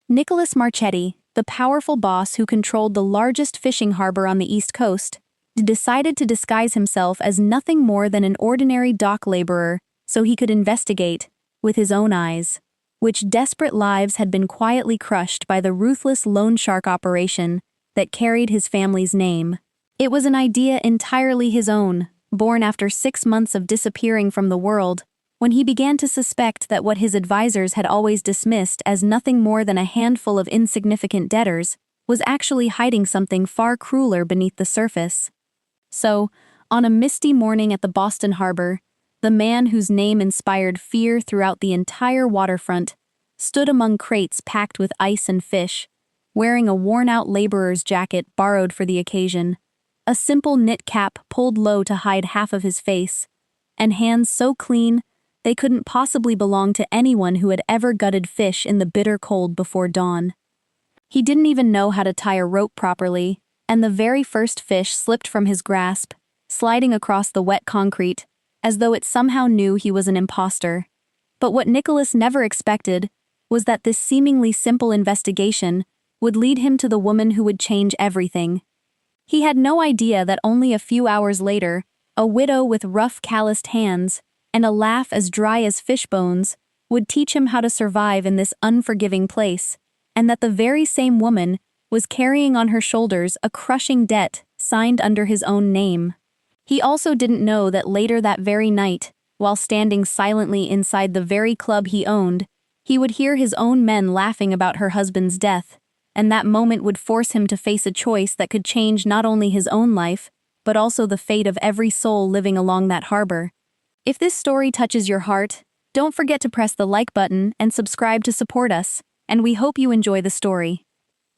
Nicholas Marchetti, the powerful boss who controlled the largest fishing harbor on the East Coast, decided to disguise himself as nothing more than an ordinary dock laborer so he could investigate, with his own eyes, which desperate lives had been quietly crushed by the ruthless loan shark operation that carried his family's name. It was an idea entirely his own, born after 6 months of disappearing from the world, when he began to suspect that what his advisors had always dismissed as nothing more than a handful of insignificant debtors was actually hiding something far crueler beneath the surface. So, on a misty morning at the Boston harbor, the man whose name inspired fear throughout the entire waterfront stood among crates packed with ice and fish, wearing a worn-out laborer's jacket borrowed for the occasion, a simple knit cap pulled low to hide half of his face, and hands so clean they couldn't possibly belong to anyone who had ever gutted fish in the bitter cold before dawn. He didn't even know how to tie a rope properly, and the very first fish slipped from his grasp, sliding across the wet concrete, as though it somehow knew he was an imposter. But what Nicholas never expected was that this seemingly simple investigation would lead him to the woman who would change everything. He had no idea that only a few hours later, a widow with rough, calloused hands and a laugh as dry as fish bones would teach him how to survive in this unforgiving place, and that the very same woman was carrying on her shoulders a crushing debt signed under his own name. He also didn't know that later that very night, while standing silently inside the very club he owned, he would hear his own men laughing about her husband's death, and that moment would force him to face a choice that could change not only his own life, but also the fate of every soul living along that harbor. If this story touches your heart, don't forget to press the like button and subscribe to support us, and we hope you enjoy the story.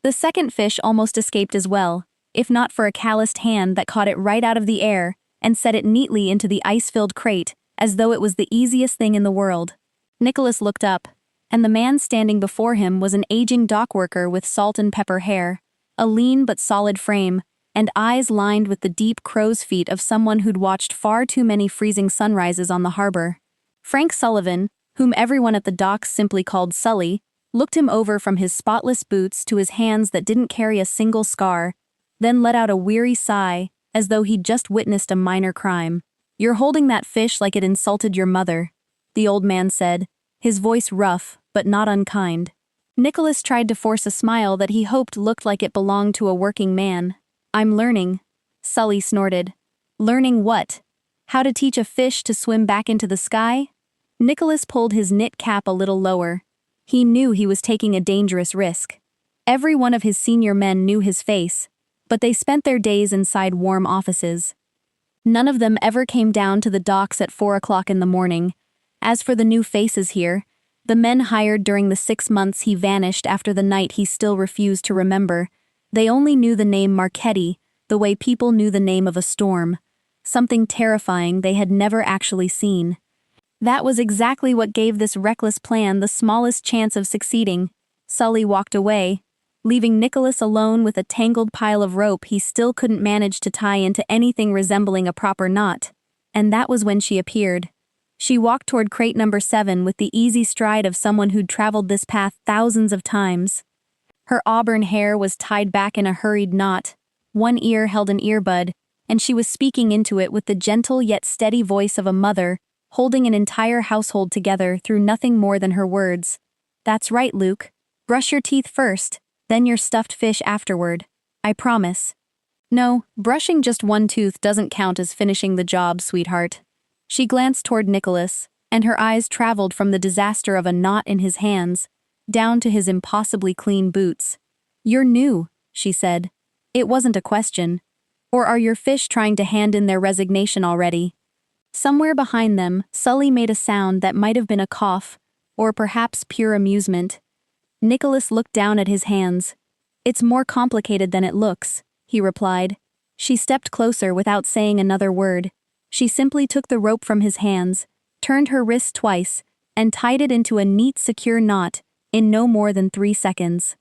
The second fish almost escaped as well, if not for a calloused hand that caught it right out of the air and set it neatly into the ice-filled crate as though it was the easiest thing in the world. Nicholas looked up, and the man standing before him was an aging dock worker with salt and pepper hair, a lean but solid frame, and eyes lined with the deep crow's feet of someone who'd watched far too many freezing sunrises on the harbor. Frank Sullivan, whom everyone at the docks simply called Sully, looked him over from his spotless boots to his hands that didn't carry a single scar, then let out a weary sigh, as though he'd just witnessed a minor crime. "You're holding that fish like it insulted your mother," the old man said, his voice rough but not unkind. Nicholas tried to force a smile that he hoped looked like it belonged to a working man. "I'm learning," Sully snorted. "Learning what? How to teach a fish to swim back into the sky?" Nicholas pulled his knit cap a little lower. He knew he was taking a dangerous risk. Every one of his senior men knew his face, but they spent their days inside warm offices. None of them ever came down to the docks at 4 o'clock in the morning. As for the new faces here, the men hired during the 6 months he vanished after the night he still refused to remember, they only knew the name Marchetti the way people knew the name of a storm, something terrifying they had never actually seen. That was exactly what gave this reckless plan the smallest chance of succeeding. Sully walked away, leaving Nicholas alone with a tangled pile of rope he still couldn't manage to tie into anything resembling a proper knot. And that was when she appeared. She walked toward crate number 7 with the easy stride of someone who'd traveled this path thousands of times. Her auburn hair was tied back in a hurried knot, one ear held an earbud, and she was speaking into it with the gentle yet steady voice of a mother, holding an entire household together through nothing more than her words. "That's right, Luke. Brush your teeth first, then your stuffed fish afterward. I promise." "No, brushing just one tooth doesn't count as finishing the job, sweetheart." She glanced toward Nicholas, and her eyes traveled from the disaster of a knot in his hands down to his impossibly clean boots. "You're new," she said. It wasn't a question. "Or are your fish trying to hand in their resignation already?" Somewhere behind them, Sully made a sound that might have been a cough, or perhaps pure amusement. Nicholas looked down at his hands. "It's more complicated than it looks," he replied. She stepped closer without saying another word. She simply took the rope from his hands, turned her wrist twice, and tied it into a neat, secure knot in no more than 3 seconds.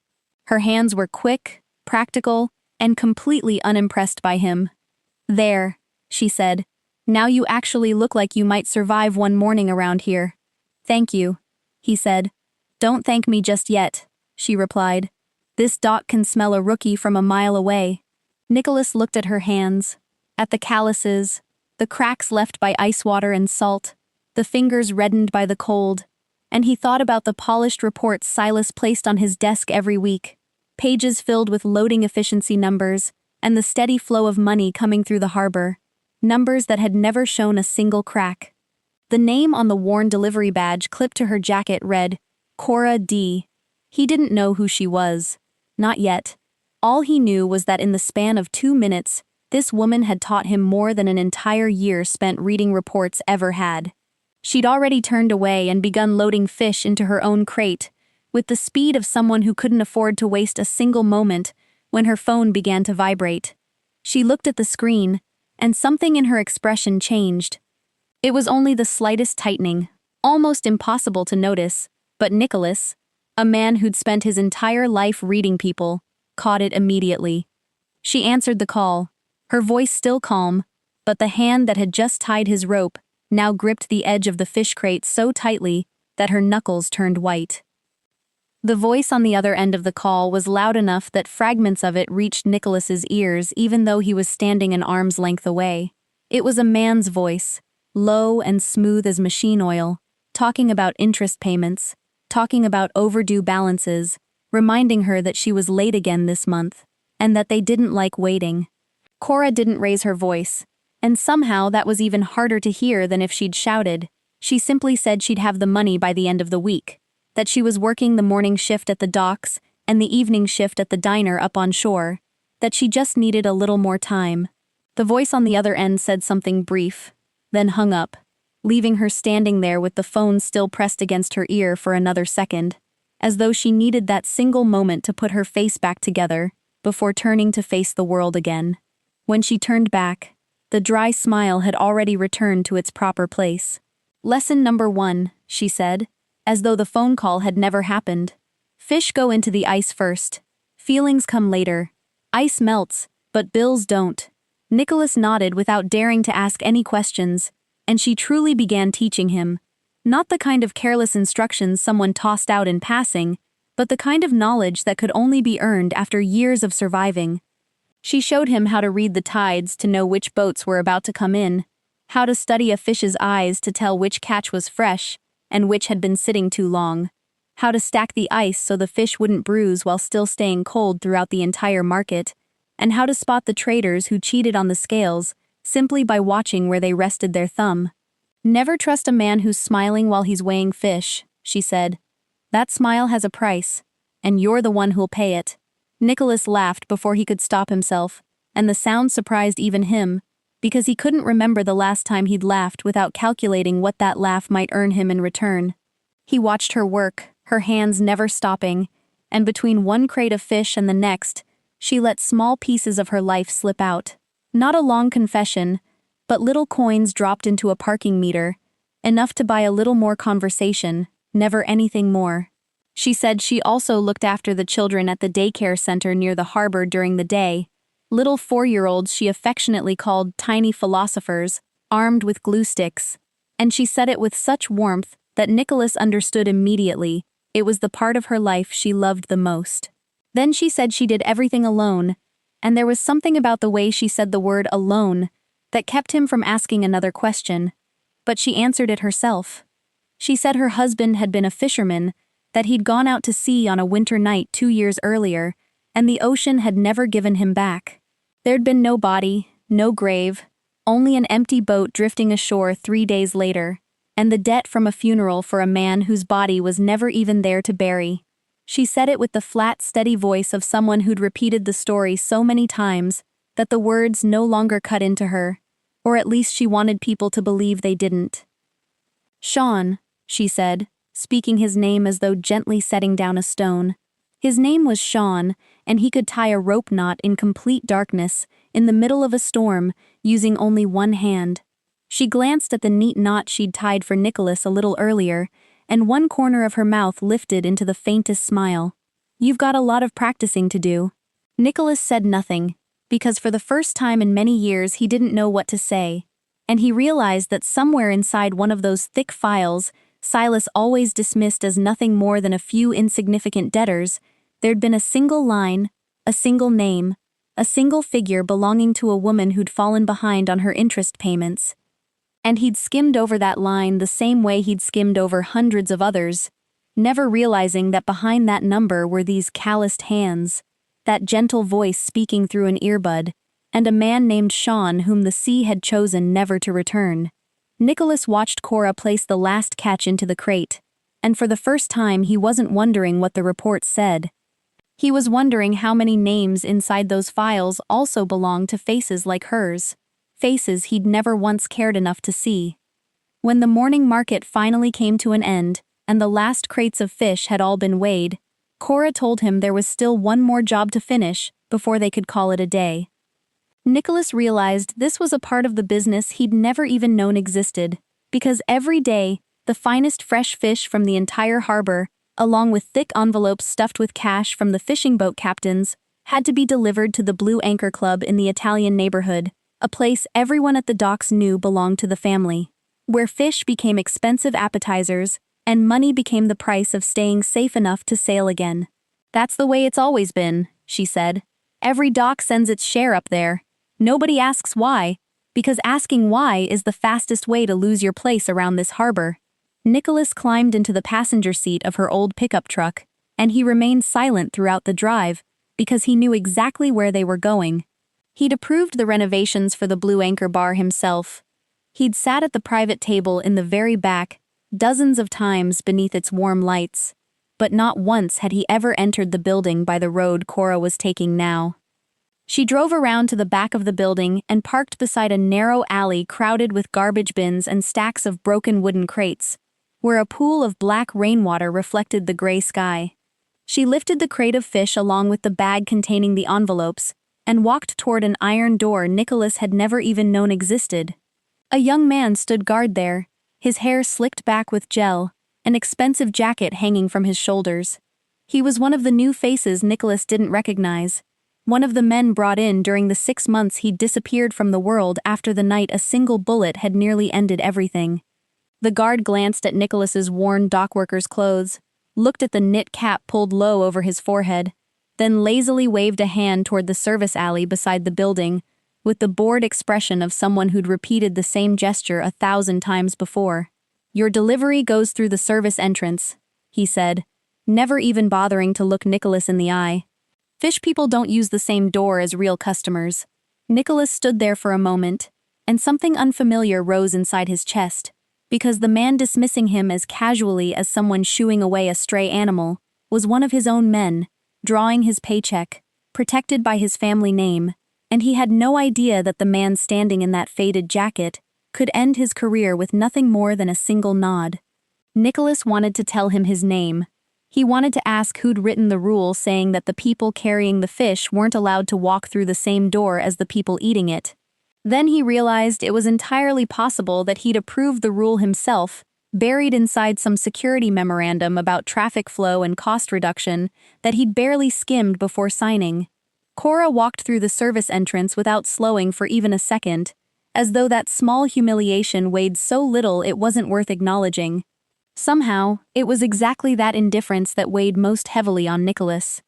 Her hands were quick, practical, and completely unimpressed by him. "There," she said. "Now you actually look like you might survive one morning around here." "Thank you," he said. "Don't thank me just yet. she replied. "This dock can smell a rookie from a mile away." Nicholas looked at her hands, at the calluses, the cracks left by ice water and salt, the fingers reddened by the cold, and he thought about the polished reports Silas placed on his desk every week, pages filled with loading efficiency numbers, and the steady flow of money coming through the harbor, numbers that had never shown a single crack. The name on the worn delivery badge clipped to her jacket read, Cora D. He didn't know who she was. Not yet. All he knew was that in the span of 2 minutes, this woman had taught him more than an entire year spent reading reports ever had. She'd already turned away and begun loading fish into her own crate, with the speed of someone who couldn't afford to waste a single moment, when her phone began to vibrate. She looked at the screen, and something in her expression changed. It was only the slightest tightening, almost impossible to notice, but Nicholas, a man who'd spent his entire life reading people, caught it immediately. She answered the call, her voice still calm, but the hand that had just tied his rope now gripped the edge of the fish crate so tightly that her knuckles turned white. The voice on the other end of the call was loud enough that fragments of it reached Nicholas's ears even though he was standing an arm's length away. It was a man's voice, low and smooth as machine oil, talking about interest payments, talking about overdue balances, reminding her that she was late again this month, and that they didn't like waiting. Cora didn't raise her voice, and somehow that was even harder to hear than if she'd shouted. She simply said she'd have the money by the end of the week, that she was working the morning shift at the docks and the evening shift at the diner up on shore, that she just needed a little more time. The voice on the other end said something brief, then hung up, leaving her standing there with the phone still pressed against her ear for another second, as though she needed that single moment to put her face back together before turning to face the world again. When she turned back, the dry smile had already returned to its proper place. "Lesson number 1, she said, as though the phone call had never happened. Fish go into the ice first. Feelings come later. Ice melts, but bills don't." Nicholas nodded without daring to ask any questions, and she truly began teaching him. Not the kind of careless instructions someone tossed out in passing, but the kind of knowledge that could only be earned after years of surviving. She showed him how to read the tides to know which boats were about to come in, how to study a fish's eyes to tell which catch was fresh and which had been sitting too long, how to stack the ice so the fish wouldn't bruise while still staying cold throughout the entire market, and how to spot the traders who cheated on the scales simply by watching where they rested their thumb. "Never trust a man who's smiling while he's weighing fish," she said. "That smile has a price, and you're the one who'll pay it." Nicholas laughed before he could stop himself, and the sound surprised even him, because he couldn't remember the last time he'd laughed without calculating what that laugh might earn him in return. He watched her work, her hands never stopping, and between one crate of fish and the next, she let small pieces of her life slip out. Not a long confession, but little coins dropped into a parking meter, enough to buy a little more conversation, never anything more. She said she also looked after the children at the daycare center near the harbor during the day, little 4-year-olds she affectionately called tiny philosophers, armed with glue sticks, and she said it with such warmth that Nicholas understood immediately it was the part of her life she loved the most. Then she said she did everything alone, and there was something about the way she said the word alone that kept him from asking another question, but she answered it herself. She said her husband had been a fisherman, that he'd gone out to sea on a winter night 2 years earlier, and the ocean had never given him back. There'd been no body, no grave, only an empty boat drifting ashore 3 days later, and the debt from a funeral for a man whose body was never even there to bury. She said it with the flat, steady voice of someone who'd repeated the story so many times that the words no longer cut into her, or at least she wanted people to believe they didn't. "Sean," she said, speaking his name as though gently setting down a stone. His name was Sean, and he could tie a rope knot in complete darkness, in the middle of a storm, using only one hand. She glanced at the neat knot she'd tied for Nicholas a little earlier, and one corner of her mouth lifted into the faintest smile. "You've got a lot of practicing to do." Nicholas said nothing, because for the first time in many years he didn't know what to say, and he realized that somewhere inside one of those thick files, Silas always dismissed as nothing more than a few insignificant debtors, there'd been a single line, a single name, a single figure belonging to a woman who'd fallen behind on her interest payments. And he'd skimmed over that line the same way he'd skimmed over hundreds of others, never realizing that behind that number were these calloused hands, that gentle voice speaking through an earbud, and a man named Sean whom the sea had chosen never to return. Nicholas watched Cora place the last catch into the crate, and for the first time he wasn't wondering what the report said. He was wondering how many names inside those files also belonged to faces like hers, faces he'd never once cared enough to see. When the morning market finally came to an end, and the last crates of fish had all been weighed, Cora told him there was still one more job to finish before they could call it a day. Nicholas realized this was a part of the business he'd never even known existed, because every day, the finest fresh fish from the entire harbor, along with thick envelopes stuffed with cash from the fishing boat captains, had to be delivered to the Blue Anchor Club in the Italian neighborhood, a place everyone at the docks knew belonged to the family, where fish became expensive appetizers and money became the price of staying safe enough to sail again. "That's the way it's always been," she said. "Every dock sends its share up there. Nobody asks why, because asking why is the fastest way to lose your place around this harbor." Nicholas climbed into the passenger seat of her old pickup truck, and he remained silent throughout the drive, because he knew exactly where they were going. He'd approved the renovations for the Blue Anchor Bar himself. He'd sat at the private table in the very back, dozens of times beneath its warm lights, but not once had he ever entered the building by the road Cora was taking now. She drove around to the back of the building and parked beside a narrow alley crowded with garbage bins and stacks of broken wooden crates, where a pool of black rainwater reflected the gray sky. She lifted the crate of fish along with the bag containing the envelopes and walked toward an iron door Nicholas had never even known existed. A young man stood guard there, his hair slicked back with gel, an expensive jacket hanging from his shoulders. He was one of the new faces Nicholas didn't recognize, one of the men brought in during the 6 months he'd disappeared from the world after the night a single bullet had nearly ended everything. The guard glanced at Nicholas's worn dockworker's clothes, looked at the knit cap pulled low over his forehead, then lazily waved a hand toward the service alley beside the building, with the bored expression of someone who'd repeated the same gesture 1,000 times before. "Your delivery goes through the service entrance," he said, never even bothering to look Nicholas in the eye. "Fish people don't use the same door as real customers." Nicholas stood there for a moment, and something unfamiliar rose inside his chest, because the man dismissing him as casually as someone shooing away a stray animal was one of his own men, drawing his paycheck, protected by his family name, and he had no idea that the man standing in that faded jacket could end his career with nothing more than a single nod. Nicholas wanted to tell him his name. He wanted to ask who'd written the rule saying that the people carrying the fish weren't allowed to walk through the same door as the people eating it. Then he realized it was entirely possible that he'd approved the rule himself, buried inside some security memorandum about traffic flow and cost reduction that he'd barely skimmed before signing. Cora walked through the service entrance without slowing for even a second, as though that small humiliation weighed so little it wasn't worth acknowledging. Somehow, it was exactly that indifference that weighed most heavily on Nicholas.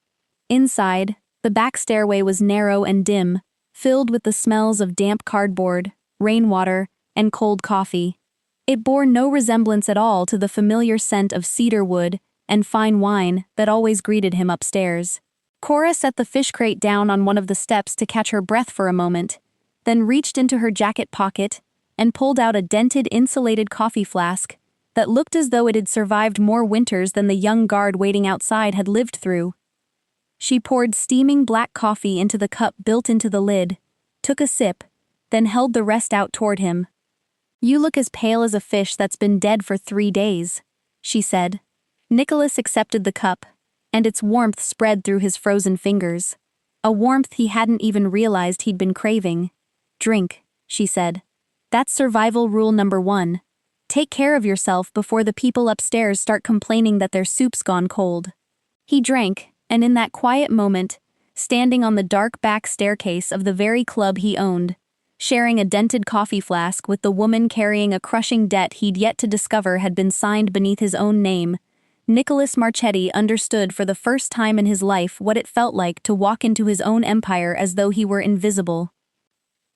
Inside, the back stairway was narrow and dim, filled with the smells of damp cardboard, rainwater, and cold coffee. It bore no resemblance at all to the familiar scent of cedar wood and fine wine that always greeted him upstairs. Cora set the fish crate down on one of the steps to catch her breath for a moment, then reached into her jacket pocket and pulled out a dented insulated coffee flask that looked as though it had survived more winters than the young guard waiting outside had lived through. She poured steaming black coffee into the cup built into the lid, took a sip, then held the rest out toward him. "You look as pale as a fish that's been dead for 3 days," she said. Nicholas accepted the cup, and its warmth spread through his frozen fingers, a warmth he hadn't even realized he'd been craving. "Drink," she said. "That's survival rule number 1. Take care of yourself before the people upstairs start complaining that their soup's gone cold." He drank, and in that quiet moment, standing on the dark back staircase of the very club he owned, sharing a dented coffee flask with the woman carrying a crushing debt he'd yet to discover had been signed beneath his own name. Nicholas Marchetti understood for the first time in his life what it felt like to walk into his own empire as though he were invisible.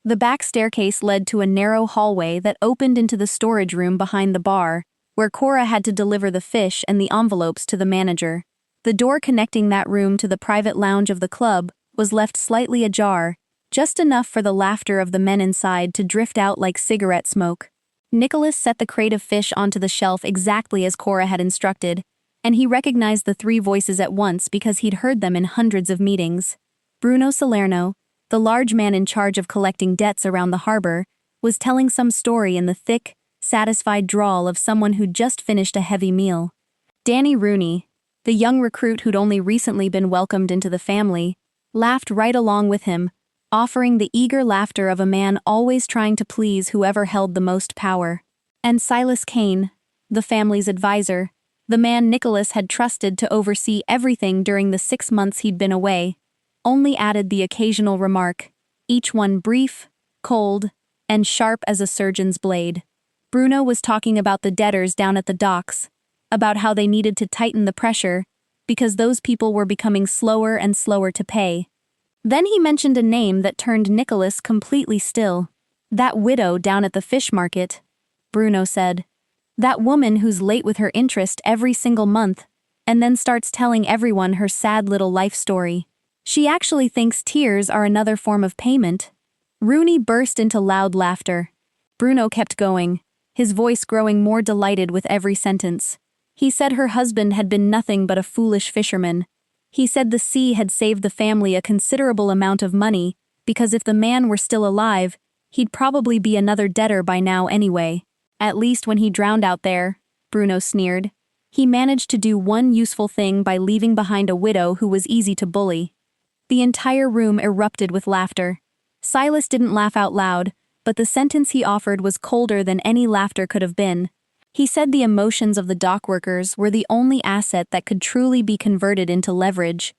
The back staircase led to a narrow hallway that opened into the storage room behind the bar, where Cora had to deliver the fish and the envelopes to the manager. The door connecting that room to the private lounge of the club was left slightly ajar, just enough for the laughter of the men inside to drift out like cigarette smoke. Nicholas set the crate of fish onto the shelf exactly as Cora had instructed, and he recognized the three voices at once because he'd heard them in hundreds of meetings. Bruno Salerno, the large man in charge of collecting debts around the harbor, was telling some story in the thick, satisfied drawl of someone who'd just finished a heavy meal. Danny Rooney, the young recruit who'd only recently been welcomed into the family, laughed right along with him, offering the eager laughter of a man always trying to please whoever held the most power. And Silas Kane, the family's advisor, the man Nicholas had trusted to oversee everything during the 6 months he'd been away, only added the occasional remark, each one brief, cold, and sharp as a surgeon's blade. Bruno was talking about the debtors down at the docks, about how they needed to tighten the pressure, because those people were becoming slower and slower to pay. Then he mentioned a name that turned Nicholas completely still. That widow down at the fish market, Bruno said. That woman who's late with her interest every single month, and then starts telling everyone her sad little life story. She actually thinks tears are another form of payment. Rooney burst into loud laughter. Bruno kept going, his voice growing more delighted with every sentence. He said her husband had been nothing but a foolish fisherman. He said the sea had saved the family a considerable amount of money, because if the man were still alive, he'd probably be another debtor by now anyway. At least when he drowned out there, Bruno sneered. He managed to do one useful thing by leaving behind a widow who was easy to bully. The entire room erupted with laughter. Silas didn't laugh out loud, but the sentence he offered was colder than any laughter could have been. He said the emotions of the dock workers were the only asset that could truly be converted into leverage,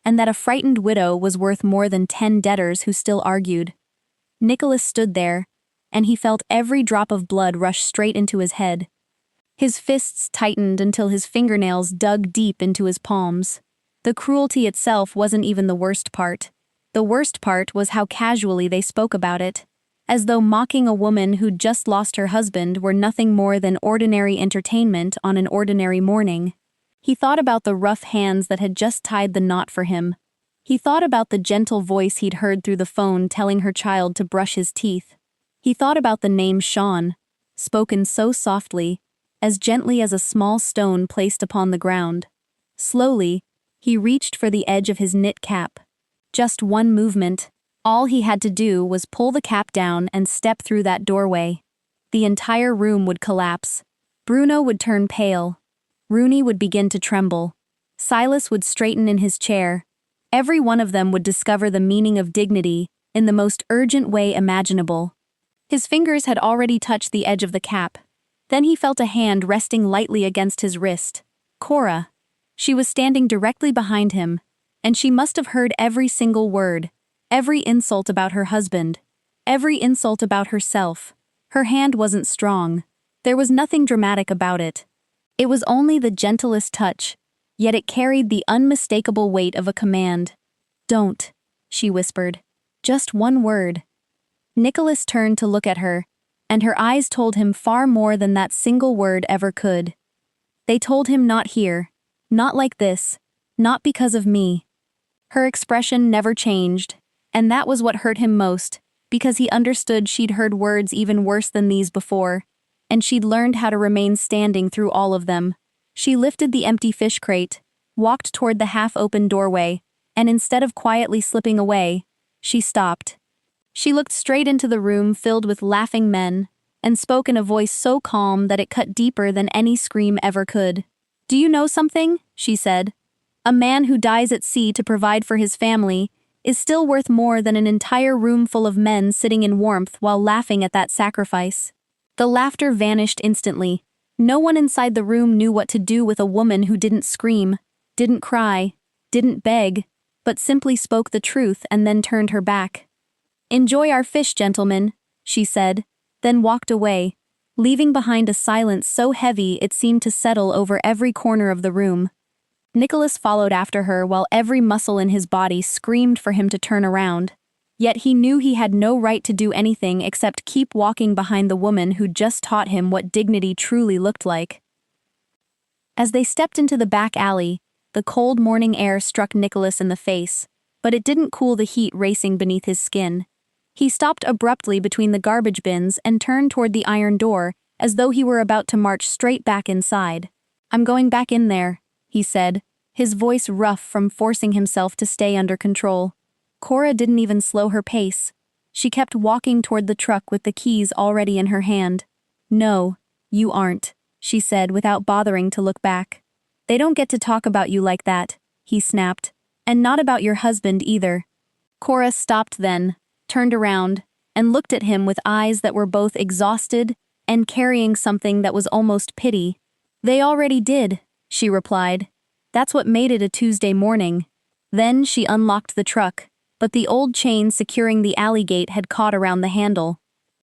and that a frightened widow was worth more than 10 debtors who still argued. Nicholas stood there, and he felt every drop of blood rush straight into his head. His fists tightened until his fingernails dug deep into his palms. The cruelty itself wasn't even the worst part. The worst part was how casually they spoke about it, as though mocking a woman who'd just lost her husband were nothing more than ordinary entertainment on an ordinary morning. He thought about the rough hands that had just tied the knot for him. He thought about the gentle voice he'd heard through the phone telling her child to brush his teeth. He thought about the name Sean, spoken so softly, as gently as a small stone placed upon the ground. Slowly, he reached for the edge of his knit cap. Just one movement. All he had to do was pull the cap down and step through that doorway. The entire room would collapse. Bruno would turn pale. Rooney would begin to tremble. Silas would straighten in his chair. Every one of them would discover the meaning of dignity in the most urgent way imaginable. His fingers had already touched the edge of the cap. Then he felt a hand resting lightly against his wrist. Cora. She was standing directly behind him, and she must have heard every single word. Every insult about her husband. Every insult about herself. Her hand wasn't strong. There was nothing dramatic about it. It was only the gentlest touch, yet it carried the unmistakable weight of a command. "Don't," she whispered. "Just one word." Nicholas turned to look at her, and her eyes told him far more than that single word ever could. They told him not here, not like this, not because of me. Her expression never changed, and that was what hurt him most, because he understood she'd heard words even worse than these before, and she'd learned how to remain standing through all of them. She lifted the empty fish crate, walked toward the half-open doorway, and instead of quietly slipping away, she stopped. She looked straight into the room filled with laughing men, and spoke in a voice so calm that it cut deeper than any scream ever could. "Do you know something?" she said. "A man who dies at sea to provide for his family is still worth more than an entire room full of men sitting in warmth while laughing at that sacrifice." The laughter vanished instantly. No one inside the room knew what to do with a woman who didn't scream, didn't cry, didn't beg, but simply spoke the truth and then turned her back. "Enjoy our fish, gentlemen," she said, then walked away, leaving behind a silence so heavy it seemed to settle over every corner of the room. Nicholas followed after her while every muscle in his body screamed for him to turn around. Yet he knew he had no right to do anything except keep walking behind the woman who'd just taught him what dignity truly looked like. As they stepped into the back alley, the cold morning air struck Nicholas in the face, but it didn't cool the heat racing beneath his skin. He stopped abruptly between the garbage bins and turned toward the iron door as though he were about to march straight back inside. "I'm going back in there," he said, his voice rough from forcing himself to stay under control. Cora didn't even slow her pace. She kept walking toward the truck with the keys already in her hand. "No, you aren't," she said without bothering to look back. "They don't get to talk about you like that," he snapped. "And not about your husband either." Cora stopped then, turned around, and looked at him with eyes that were both exhausted and carrying something that was almost pity. "They already did," she replied. "That's what made it a Tuesday morning." Then she unlocked the truck, but the old chain securing the alley gate had caught around the handle.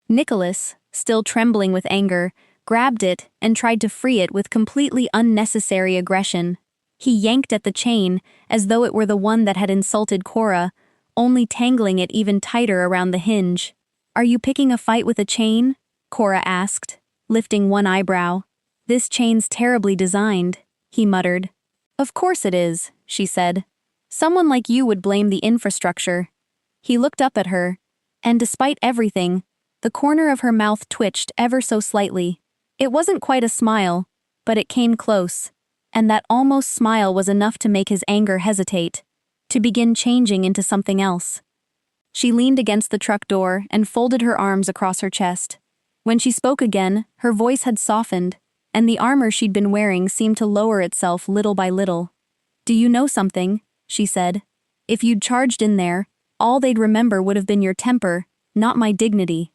Nicholas, still trembling with anger, grabbed it and tried to free it with completely unnecessary aggression. He yanked at the chain as though it were the one that had insulted Cora, only tangling it even tighter around the hinge. "Are you picking a fight with a chain?" Cora asked, lifting one eyebrow. "This chain's terribly designed," he muttered. "Of course it is," she said. "Someone like you would blame the infrastructure." He looked up at her, and despite everything, the corner of her mouth twitched ever so slightly. It wasn't quite a smile, but it came close, and that almost smile was enough to make his anger hesitate, to begin changing into something else. She leaned against the truck door and folded her arms across her chest. When she spoke again, her voice had softened, and the armor she'd been wearing seemed to lower itself little by little. "Do you know something?" she said. "If you'd charged in there, all they'd remember would have been your temper, not my dignity.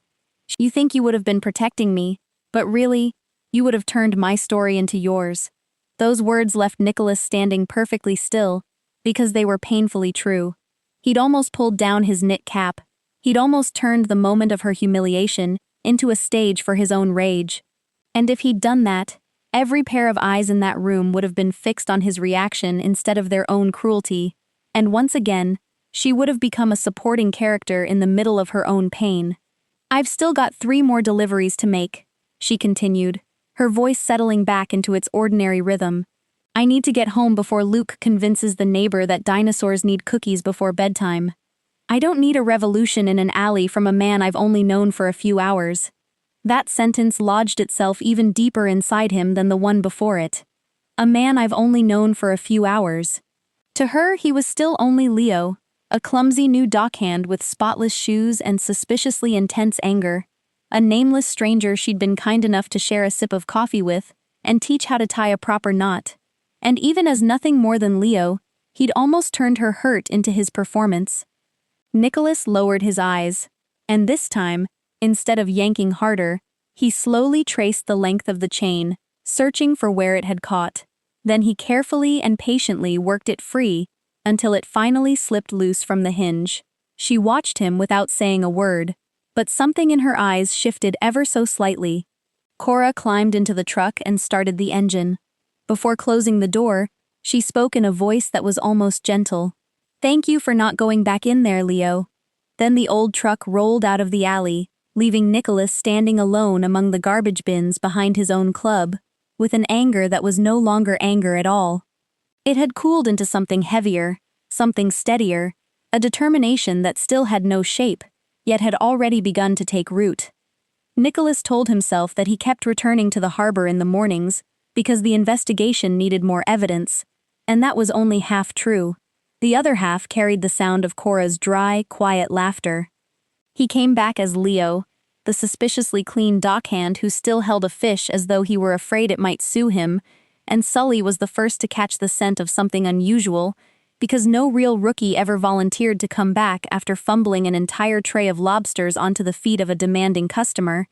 You think you would have been protecting me, but really, you would have turned my story into yours." Those words left Nicholas standing perfectly still, because they were painfully true. He'd almost pulled down his knit cap. He'd almost turned the moment of her humiliation into a stage for his own rage. And if he'd done that, every pair of eyes in that room would have been fixed on his reaction instead of their own cruelty, and once again, she would have become a supporting character in the middle of her own pain. "I've still got 3 more deliveries to make," she continued, her voice settling back into its ordinary rhythm. "I need to get home before Luke convinces the neighbor that dinosaurs need cookies before bedtime. I don't need a revolution in an alley from a man I've only known for a few hours." That sentence lodged itself even deeper inside him than the one before it. A man I've only known for a few hours. To her, he was still only Leo, a clumsy new dockhand with spotless shoes and suspiciously intense anger. A nameless stranger she'd been kind enough to share a sip of coffee with and teach how to tie a proper knot. And even as nothing more than Leo, he'd almost turned her hurt into his performance. Nicholas lowered his eyes, and this time, instead of yanking harder, he slowly traced the length of the chain, searching for where it had caught. Then he carefully and patiently worked it free until it finally slipped loose from the hinge. She watched him without saying a word, but something in her eyes shifted ever so slightly. Cora climbed into the truck and started the engine. Before closing the door, she spoke in a voice that was almost gentle. "Thank you for not going back in there, Leo." Then the old truck rolled out of the alley, leaving Nicholas standing alone among the garbage bins behind his own club, with an anger that was no longer anger at all. It had cooled into something heavier, something steadier, a determination that still had no shape, yet had already begun to take root. Nicholas told himself that he kept returning to the harbor in the mornings because the investigation needed more evidence, and that was only half true. The other half carried the sound of Cora's dry, quiet laughter. He came back as Leo, the suspiciously clean dockhand who still held a fish as though he were afraid it might sue him, and Sully was the first to catch the scent of something unusual, because no real rookie ever volunteered to come back after fumbling an entire tray of lobsters onto the feet of a demanding customer,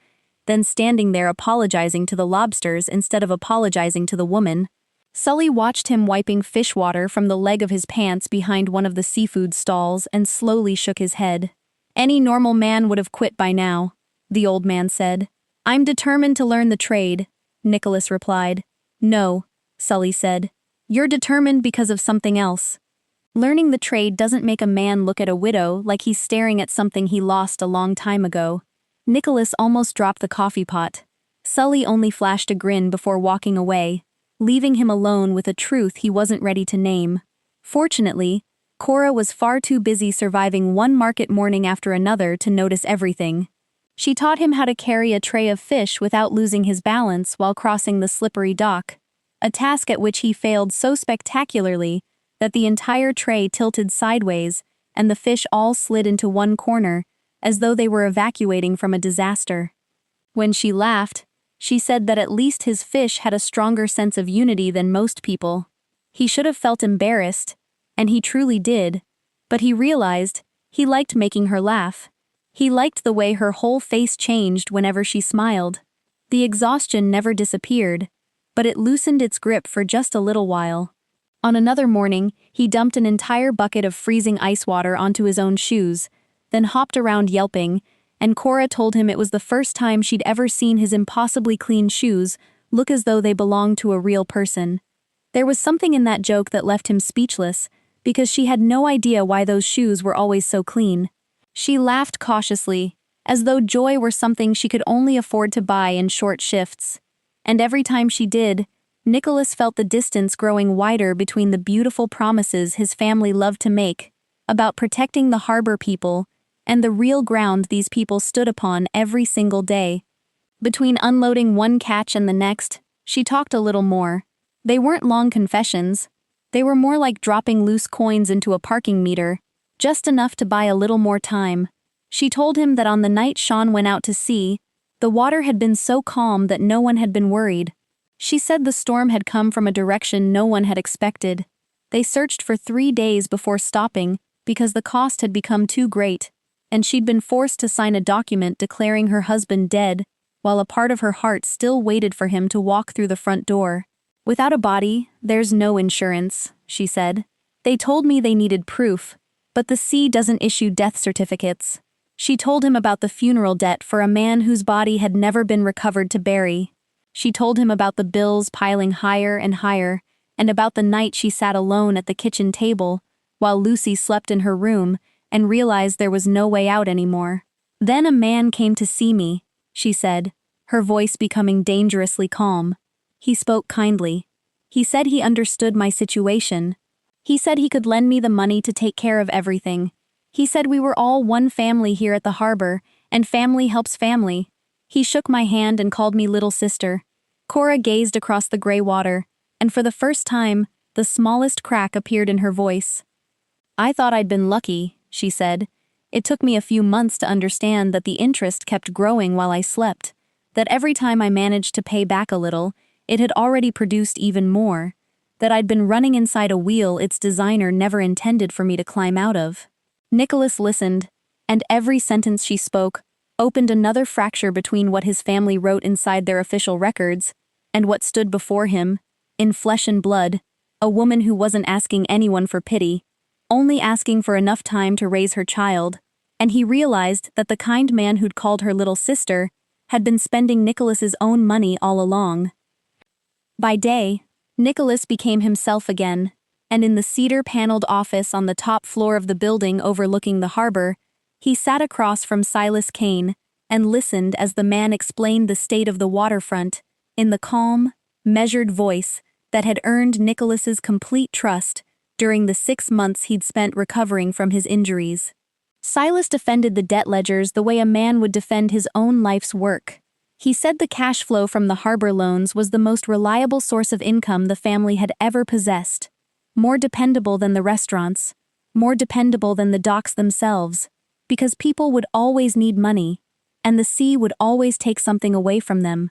then standing there apologizing to the lobsters instead of apologizing to the woman. Sully watched him wiping fish water from the leg of his pants behind one of the seafood stalls and slowly shook his head. Any normal man would have quit by now, the old man said. I'm determined to learn the trade, Nicholas replied. No, Sully said. You're determined because of something else. Learning the trade doesn't make a man look at a widow like he's staring at something he lost a long time ago. Nicholas almost dropped the coffee pot. Sully only flashed a grin before walking away, leaving him alone with a truth he wasn't ready to name. Fortunately, Cora was far too busy surviving one market morning after another to notice everything. She taught him how to carry a tray of fish without losing his balance while crossing the slippery dock, a task at which he failed so spectacularly that the entire tray tilted sideways and the fish all slid into one corner, as though they were evacuating from a disaster. When she laughed, she said that at least his fish had a stronger sense of unity than most people. He should have felt embarrassed, and he truly did, but he realized he liked making her laugh. He liked the way her whole face changed whenever she smiled. The exhaustion never disappeared, but it loosened its grip for just a little while. On another morning, he dumped an entire bucket of freezing ice water onto his own shoes, then hopped around yelping, and Cora told him it was the first time she'd ever seen his impossibly clean shoes look as though they belonged to a real person. There was something in that joke that left him speechless, because she had no idea why those shoes were always so clean. She laughed cautiously, as though joy were something she could only afford to buy in short shifts. And every time she did, Nicholas felt the distance growing wider between the beautiful promises his family loved to make about protecting the harbor people and the real ground these people stood upon every single day. Between unloading one catch and the next, she talked a little more. They weren't long confessions. They were more like dropping loose coins into a parking meter, just enough to buy a little more time. She told him that on the night Sean went out to sea, the water had been so calm that no one had been worried. She said the storm had come from a direction no one had expected. They searched for 3 days before stopping because the cost had become too great, and she'd been forced to sign a document declaring her husband dead, while a part of her heart still waited for him to walk through the front door. Without a body, there's no insurance, she said. They told me they needed proof, but the sea doesn't issue death certificates. She told him about the funeral debt for a man whose body had never been recovered to bury. She told him about the bills piling higher and higher, and about the night she sat alone at the kitchen table, while Lucy slept in her room, and realized there was no way out anymore. Then a man came to see me, she said, her voice becoming dangerously calm. He spoke kindly. He said he understood my situation. He said he could lend me the money to take care of everything. He said we were all one family here at the harbor, and family helps family. He shook my hand and called me little sister. Cora gazed across the gray water, and for the first time, the smallest crack appeared in her voice. I thought I'd been lucky, she said. It took me a few months to understand that the interest kept growing while I slept, that every time I managed to pay back a little, it had already produced even more, that I'd been running inside a wheel its designer never intended for me to climb out of. Nicholas listened, and every sentence she spoke opened another fracture between what his family wrote inside their official records and what stood before him, in flesh and blood, a woman who wasn't asking anyone for pity, only asking for enough time to raise her child, and he realized that the kind man who'd called her little sister had been spending Nicholas's own money all along. By day, Nicholas became himself again, and in the cedar-paneled office on the top floor of the building overlooking the harbor, he sat across from Silas Kane and listened as the man explained the state of the waterfront in the calm, measured voice that had earned Nicholas's complete trust during the 6 months he'd spent recovering from his injuries. Silas defended the debt ledgers the way a man would defend his own life's work. He said the cash flow from the harbor loans was the most reliable source of income the family had ever possessed, more dependable than the restaurants, more dependable than the docks themselves, because people would always need money, and the sea would always take something away from them.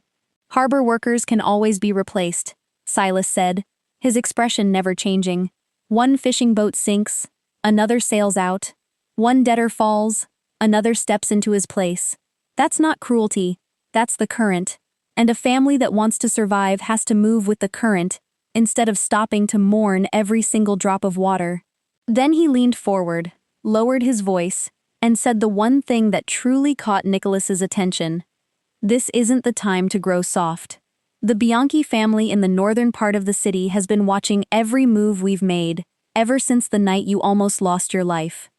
Harbor workers can always be replaced, Silas said, his expression never changing. One fishing boat sinks, another sails out. One debtor falls, another steps into his place. That's not cruelty, that's the current. And a family that wants to survive has to move with the current, instead of stopping to mourn every single drop of water. Then he leaned forward, lowered his voice, and said the one thing that truly caught Nicholas's attention. "This isn't the time to grow soft. The Bianchi family in the northern part of the city has been watching every move we've made, ever since the night you almost lost your life.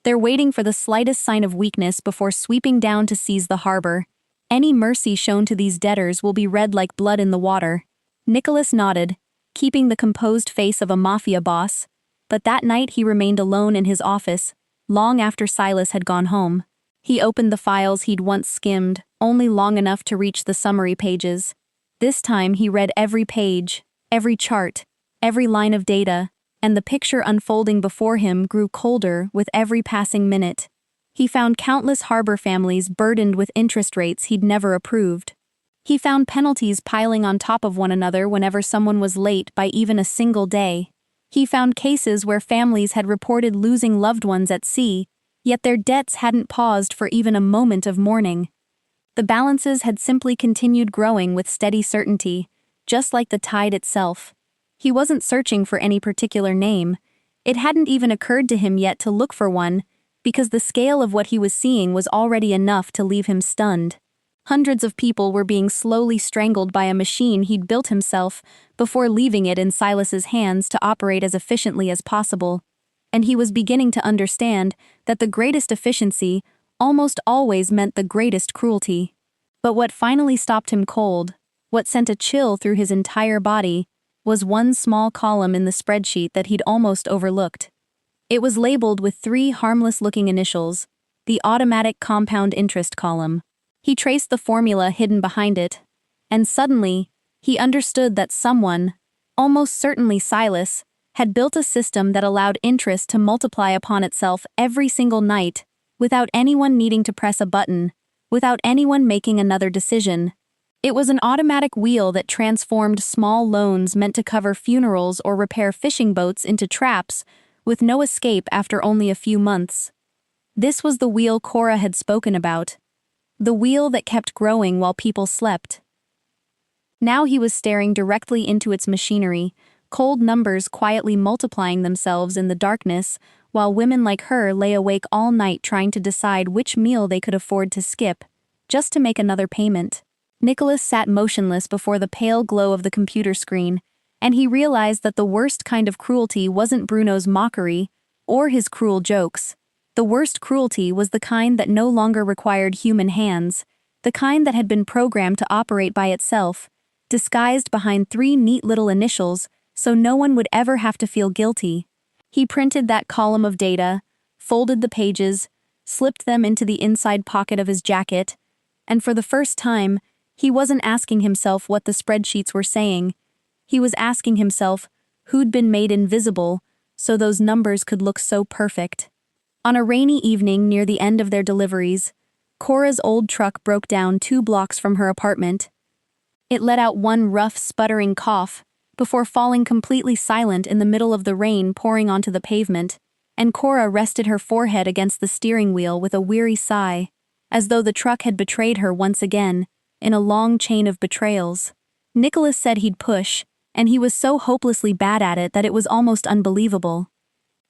They're waiting for the slightest sign of weakness before sweeping down to seize the harbor. Any mercy shown to these debtors will be red like blood in the water." Nicholas nodded, keeping the composed face of a mafia boss, but that night he remained alone in his office, long after Silas had gone home. He opened the files he'd once skimmed, only long enough to reach the summary pages. This time he read every page, every chart, every line of data, and the picture unfolding before him grew colder with every passing minute. He found countless harbor families burdened with interest rates he'd never approved. He found penalties piling on top of one another whenever someone was late by even a single day. He found cases where families had reported losing loved ones at sea, yet their debts hadn't paused for even a moment of mourning. The balances had simply continued growing with steady certainty, just like the tide itself. He wasn't searching for any particular name. It hadn't even occurred to him yet to look for one, because the scale of what he was seeing was already enough to leave him stunned. Hundreds of people were being slowly strangled by a machine he'd built himself before leaving it in Silas's hands to operate as efficiently as possible. And he was beginning to understand that the greatest efficiency almost always meant the greatest cruelty. But what finally stopped him cold, what sent a chill through his entire body, was one small column in the spreadsheet that he'd almost overlooked. It was labeled with 3 harmless-looking initials, the automatic compound interest column. He traced the formula hidden behind it, and suddenly, he understood that someone, almost certainly Silas, had built a system that allowed interest to multiply upon itself every single night, without anyone needing to press a button, without anyone making another decision. It was an automatic wheel that transformed small loans meant to cover funerals or repair fishing boats into traps, with no escape after only a few months. This was the wheel Cora had spoken about. The wheel that kept growing while people slept. Now he was staring directly into its machinery, cold numbers quietly multiplying themselves in the darkness, while women like her lay awake all night trying to decide which meal they could afford to skip, just to make another payment. Nicholas sat motionless before the pale glow of the computer screen, and he realized that the worst kind of cruelty wasn't Bruno's mockery, or his cruel jokes. The worst cruelty was the kind that no longer required human hands, the kind that had been programmed to operate by itself, disguised behind 3 neat little initials so no one would ever have to feel guilty. He printed that column of data, folded the pages, slipped them into the inside pocket of his jacket, and for the first time, he wasn't asking himself what the spreadsheets were saying. He was asking himself who'd been made invisible so those numbers could look so perfect. On a rainy evening near the end of their deliveries, Cora's old truck broke down 2 blocks from her apartment. It let out one rough, sputtering cough before falling completely silent in the middle of the rain pouring onto the pavement, and Cora rested her forehead against the steering wheel with a weary sigh, as though the truck had betrayed her once again, in a long chain of betrayals. Nicholas said he'd push, and he was so hopelessly bad at it that it was almost unbelievable.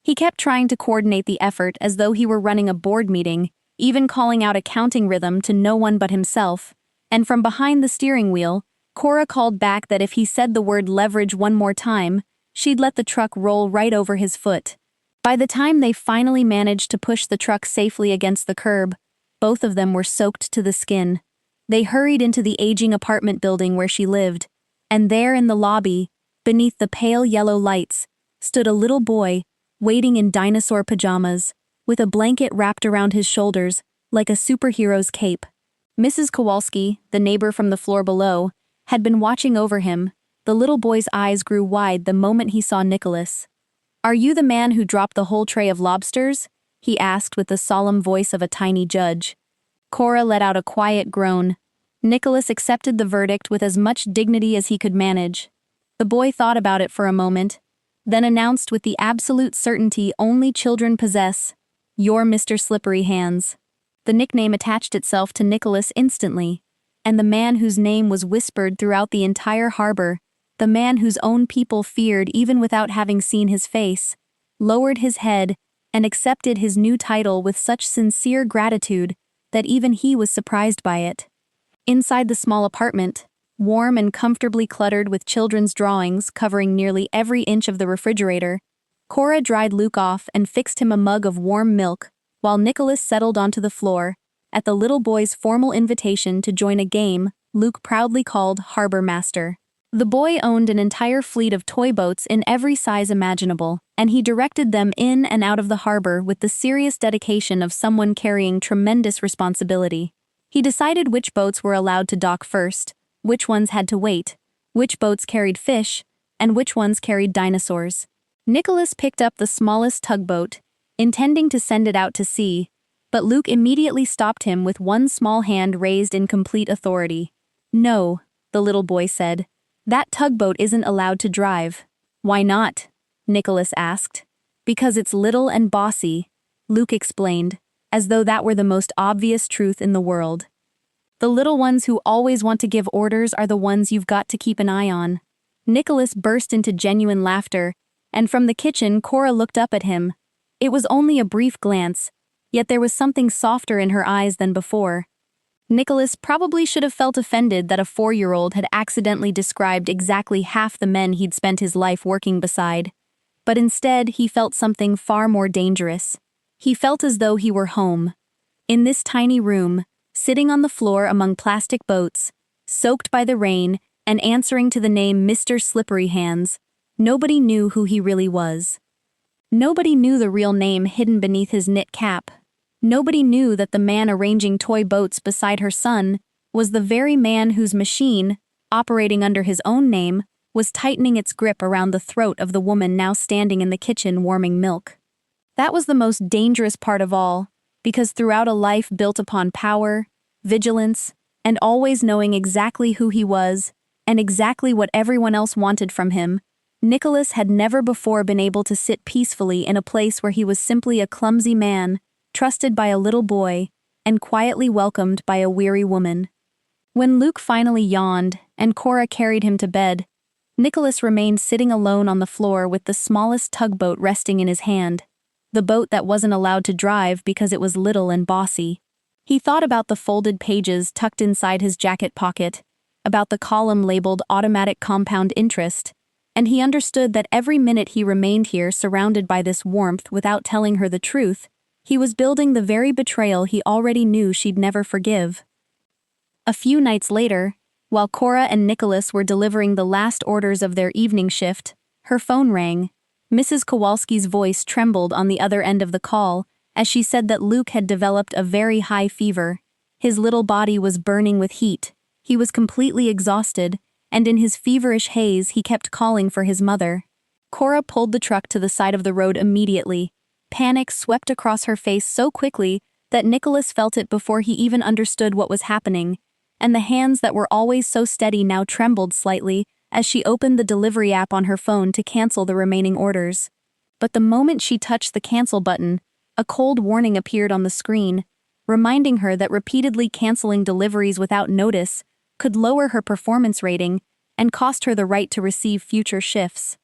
He kept trying to coordinate the effort as though he were running a board meeting, even calling out a counting rhythm to no one but himself, and from behind the steering wheel, Cora called back that if he said the word leverage one more time, she'd let the truck roll right over his foot. By the time they finally managed to push the truck safely against the curb, both of them were soaked to the skin. They hurried into the aging apartment building where she lived, and there in the lobby, beneath the pale yellow lights, stood a little boy, waiting in dinosaur pajamas, with a blanket wrapped around his shoulders, like a superhero's cape. Mrs. Kowalski, the neighbor from the floor below, had been watching over him. The little boy's eyes grew wide the moment he saw Nicholas. "Are you the man who dropped the whole tray of lobsters?" he asked with the solemn voice of a tiny judge. Cora let out a quiet groan. Nicholas accepted the verdict with as much dignity as he could manage. The boy thought about it for a moment, then announced with the absolute certainty only children possess, "You're Mr. Slippery Hands." The nickname attached itself to Nicholas instantly, and the man whose name was whispered throughout the entire harbor, the man whose own people feared even without having seen his face, lowered his head and accepted his new title with such sincere gratitude that even he was surprised by it. Inside the small apartment, warm and comfortably cluttered with children's drawings covering nearly every inch of the refrigerator, Cora dried Luke off and fixed him a mug of warm milk, while Nicholas settled onto the floor, at the little boy's formal invitation to join a game Luke proudly called Harbor Master. The boy owned an entire fleet of toy boats in every size imaginable, and he directed them in and out of the harbor with the serious dedication of someone carrying tremendous responsibility. He decided which boats were allowed to dock first, which ones had to wait, which boats carried fish, and which ones carried dinosaurs. Nicholas picked up the smallest tugboat, intending to send it out to sea, but Luke immediately stopped him with one small hand raised in complete authority. "No," the little boy said. "That tugboat isn't allowed to drive." "Why not?" Nicholas asked. "Because it's little and bossy," Luke explained, as though that were the most obvious truth in the world. "The little ones who always want to give orders are the ones you've got to keep an eye on." Nicholas burst into genuine laughter, and from the kitchen Cora looked up at him. It was only a brief glance, yet there was something softer in her eyes than before. Nicholas probably should have felt offended that a 4-year-old had accidentally described exactly half the men he'd spent his life working beside. But instead, he felt something far more dangerous. He felt as though he were home. In this tiny room, sitting on the floor among plastic boats, soaked by the rain, and answering to the name Mr. Slippery Hands, nobody knew who he really was. Nobody knew the real name hidden beneath his knit cap. Nobody knew that the man arranging toy boats beside her son was the very man whose machine, operating under his own name, was tightening its grip around the throat of the woman now standing in the kitchen warming milk. That was the most dangerous part of all, because throughout a life built upon power, vigilance, and always knowing exactly who he was, and exactly what everyone else wanted from him, Nicholas had never before been able to sit peacefully in a place where he was simply a clumsy man, trusted by a little boy, and quietly welcomed by a weary woman. When Luke finally yawned, and Cora carried him to bed, Nicholas remained sitting alone on the floor with the smallest tugboat resting in his hand, the boat that wasn't allowed to drive because it was little and bossy. He thought about the folded pages tucked inside his jacket pocket, about the column labeled automatic compound interest, and he understood that every minute he remained here surrounded by this warmth without telling her the truth, he was building the very betrayal he already knew she'd never forgive. A few nights later, while Cora and Nicholas were delivering the last orders of their evening shift, her phone rang. Mrs. Kowalski's voice trembled on the other end of the call as she said that Luke had developed a very high fever. His little body was burning with heat, he was completely exhausted, and in his feverish haze he kept calling for his mother. Cora pulled the truck to the side of the road immediately. Panic swept across her face so quickly that Nicholas felt it before he even understood what was happening, and the hands that were always so steady now trembled slightly as she opened the delivery app on her phone to cancel the remaining orders. But the moment she touched the cancel button, a cold warning appeared on the screen, reminding her that repeatedly canceling deliveries without notice could lower her performance rating and cost her the right to receive future shifts.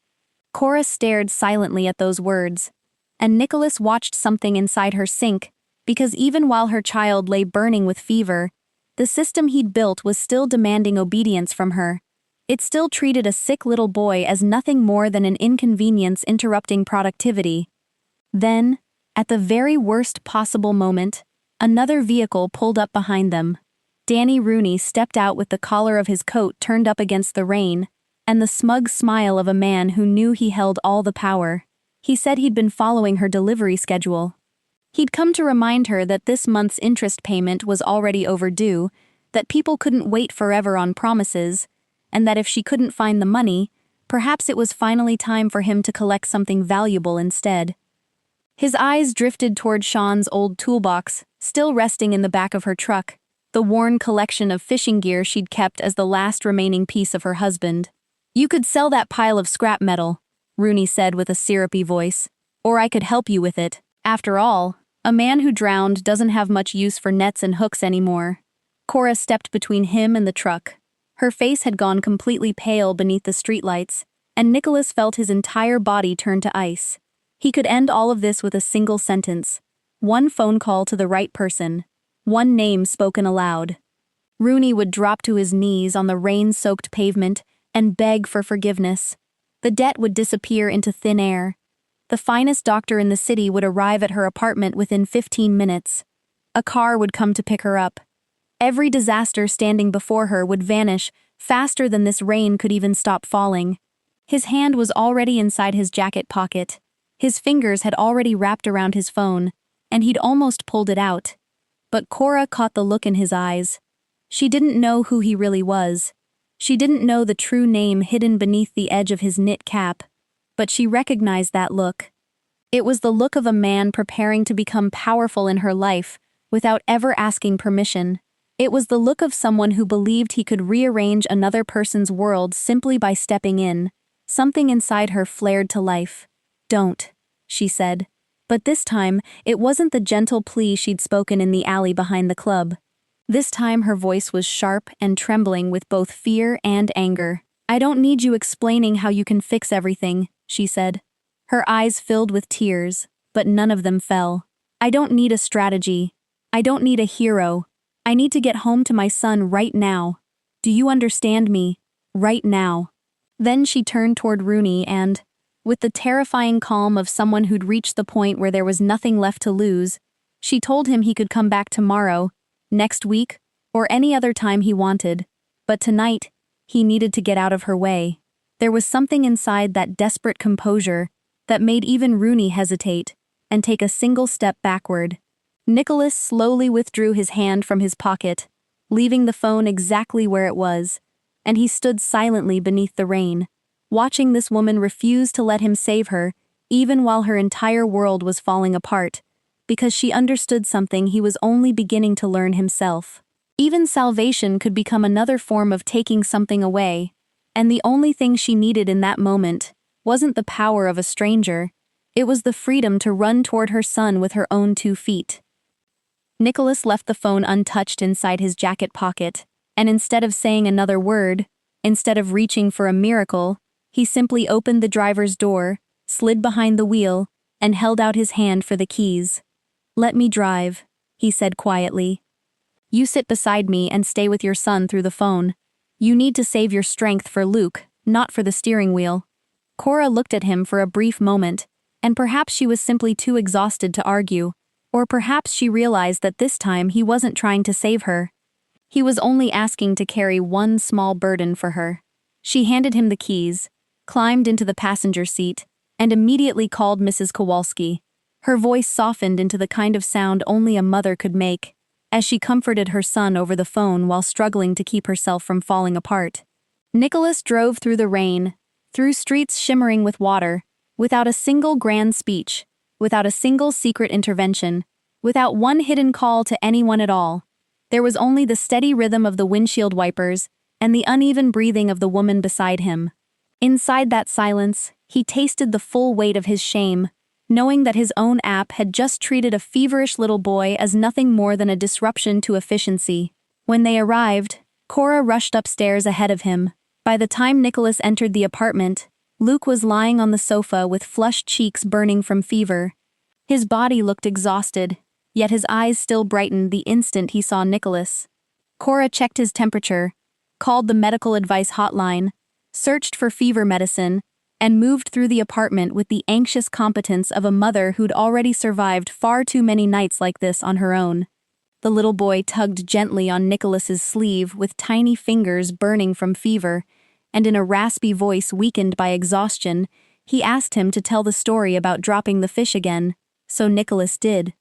Cora stared silently at those words, and Nicholas watched something inside her sink, because even while her child lay burning with fever, the system he'd built was still demanding obedience from her. It still treated a sick little boy as nothing more than an inconvenience interrupting productivity. Then, at the very worst possible moment, another vehicle pulled up behind them. Danny Rooney stepped out with the collar of his coat turned up against the rain, and the smug smile of a man who knew he held all the power. He said he'd been following her delivery schedule. He'd come to remind her that this month's interest payment was already overdue, that people couldn't wait forever on promises, and that if she couldn't find the money, perhaps it was finally time for him to collect something valuable instead. His eyes drifted toward Sean's old toolbox, still resting in the back of her truck, the worn collection of fishing gear she'd kept as the last remaining piece of her husband. "You could sell that pile of scrap metal," Rooney said with a syrupy voice, "or I could help you with it. After all, a man who drowned doesn't have much use for nets and hooks anymore." Cora stepped between him and the truck. Her face had gone completely pale beneath the streetlights, and Nicholas felt his entire body turn to ice. He could end all of this with a single sentence. One phone call to the right person. One name spoken aloud. Rooney would drop to his knees on the rain-soaked pavement and beg for forgiveness. The debt would disappear into thin air. The finest doctor in the city would arrive at her apartment within 15 minutes. A car would come to pick her up. Every disaster standing before her would vanish faster than this rain could even stop falling. His hand was already inside his jacket pocket. His fingers had already wrapped around his phone, and he'd almost pulled it out. But Cora caught the look in his eyes. She didn't know who he really was. She didn't know the true name hidden beneath the edge of his knit cap. But she recognized that look. It was the look of a man preparing to become powerful in her life without ever asking permission. It was the look of someone who believed he could rearrange another person's world simply by stepping in. Something inside her flared to life. "Don't," she said. But this time, it wasn't the gentle plea she'd spoken in the alley behind the club. This time her voice was sharp and trembling with both fear and anger. "I don't need you explaining how you can fix everything," she said. Her eyes filled with tears, but none of them fell. "I don't need a strategy. I don't need a hero. I need to get home to my son right now. Do you understand me? Right now." Then she turned toward Rooney and, with the terrifying calm of someone who'd reached the point where there was nothing left to lose, she told him he could come back tomorrow, next week, or any other time he wanted. But tonight, he needed to get out of her way. There was something inside that desperate composure that made even Rooney hesitate and take a single step backward. Nicholas slowly withdrew his hand from his pocket, leaving the phone exactly where it was, and he stood silently beneath the rain, watching this woman refuse to let him save her, even while her entire world was falling apart, because she understood something he was only beginning to learn himself. Even salvation could become another form of taking something away, and the only thing she needed in that moment wasn't the power of a stranger, it was the freedom to run toward her son with her own 2 feet. Nicholas left the phone untouched inside his jacket pocket, and instead of saying another word, instead of reaching for a miracle, he simply opened the driver's door, slid behind the wheel, and held out his hand for the keys. "Let me drive," he said quietly. "You sit beside me and stay with your son through the phone. You need to save your strength for Luke, not for the steering wheel." Cora looked at him for a brief moment, and perhaps she was simply too exhausted to argue, or perhaps she realized that this time he wasn't trying to save her. He was only asking to carry one small burden for her. She handed him the keys, climbed into the passenger seat, and immediately called Mrs. Kowalski. Her voice softened into the kind of sound only a mother could make, as she comforted her son over the phone while struggling to keep herself from falling apart. Nicholas drove through the rain, through streets shimmering with water, without a single grand speech, without a single secret intervention, without one hidden call to anyone at all. There was only the steady rhythm of the windshield wipers and the uneven breathing of the woman beside him. Inside that silence, he tasted the full weight of his shame, knowing that his own app had just treated a feverish little boy as nothing more than a disruption to efficiency. When they arrived, Cora rushed upstairs ahead of him. By the time Nicholas entered the apartment, Luke was lying on the sofa with flushed cheeks burning from fever. His body looked exhausted, yet his eyes still brightened the instant he saw Nicholas. Cora checked his temperature, called the medical advice hotline, searched for fever medicine, and moved through the apartment with the anxious competence of a mother who'd already survived far too many nights like this on her own. The little boy tugged gently on Nicholas's sleeve with tiny fingers burning from fever, and in a raspy voice weakened by exhaustion, he asked him to tell the story about dropping the fish again, so Nicholas did.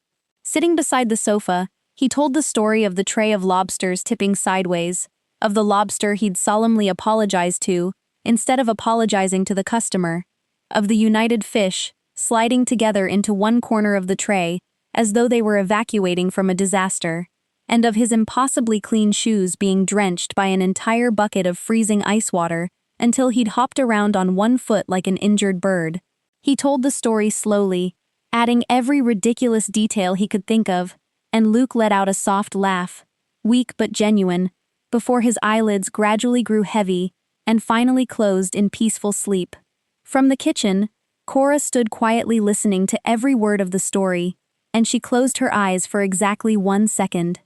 Sitting beside the sofa, he told the story of the tray of lobsters tipping sideways, of the lobster he'd solemnly apologized to, instead of apologizing to the customer, of the united fish, sliding together into one corner of the tray, as though they were evacuating from a disaster, and of his impossibly clean shoes being drenched by an entire bucket of freezing ice water until he'd hopped around on one foot like an injured bird. He told the story slowly, adding every ridiculous detail he could think of, and Luke let out a soft laugh, weak but genuine, before his eyelids gradually grew heavy and finally closed in peaceful sleep. From the kitchen, Cora stood quietly listening to every word of the story, and she closed her eyes for exactly 1 second.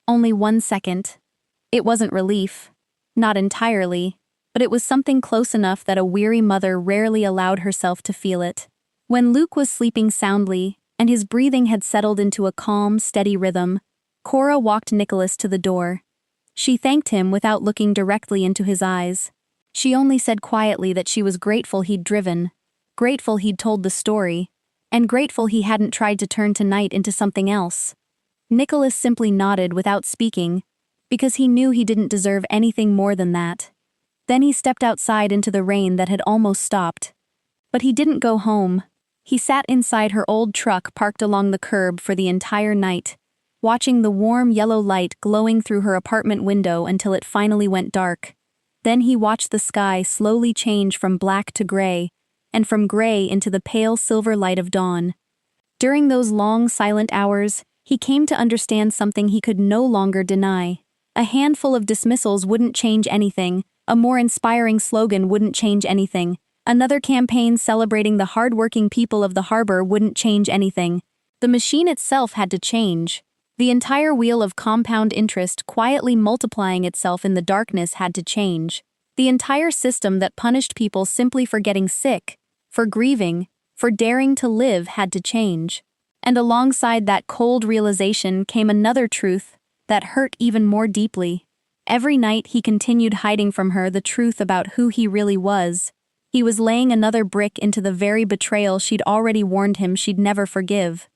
Only 1 second. It wasn't relief. Not entirely, but it was something close enough that a weary mother rarely allowed herself to feel it. When Luke was sleeping soundly, and his breathing had settled into a calm, steady rhythm, Cora walked Nicholas to the door. She thanked him without looking directly into his eyes. She only said quietly that she was grateful he'd driven, grateful he'd told the story, and grateful he hadn't tried to turn tonight into something else. Nicholas simply nodded without speaking, because he knew he didn't deserve anything more than that. Then he stepped outside into the rain that had almost stopped. But he didn't go home. He sat inside her old truck parked along the curb for the entire night, watching the warm yellow light glowing through her apartment window until it finally went dark. Then he watched the sky slowly change from black to gray, and from gray into the pale silver light of dawn. During those long, silent hours, he came to understand something he could no longer deny. A handful of dismissals wouldn't change anything, a more inspiring slogan wouldn't change anything, another campaign celebrating the hard-working people of the harbor wouldn't change anything. The machine itself had to change. The entire wheel of compound interest quietly multiplying itself in the darkness had to change. The entire system that punished people simply for getting sick, for grieving, for daring to live had to change. And alongside that cold realization came another truth that hurt even more deeply. Every night he continued hiding from her the truth about who he really was. He was laying another brick into the very betrayal she'd already warned him she'd never forgive.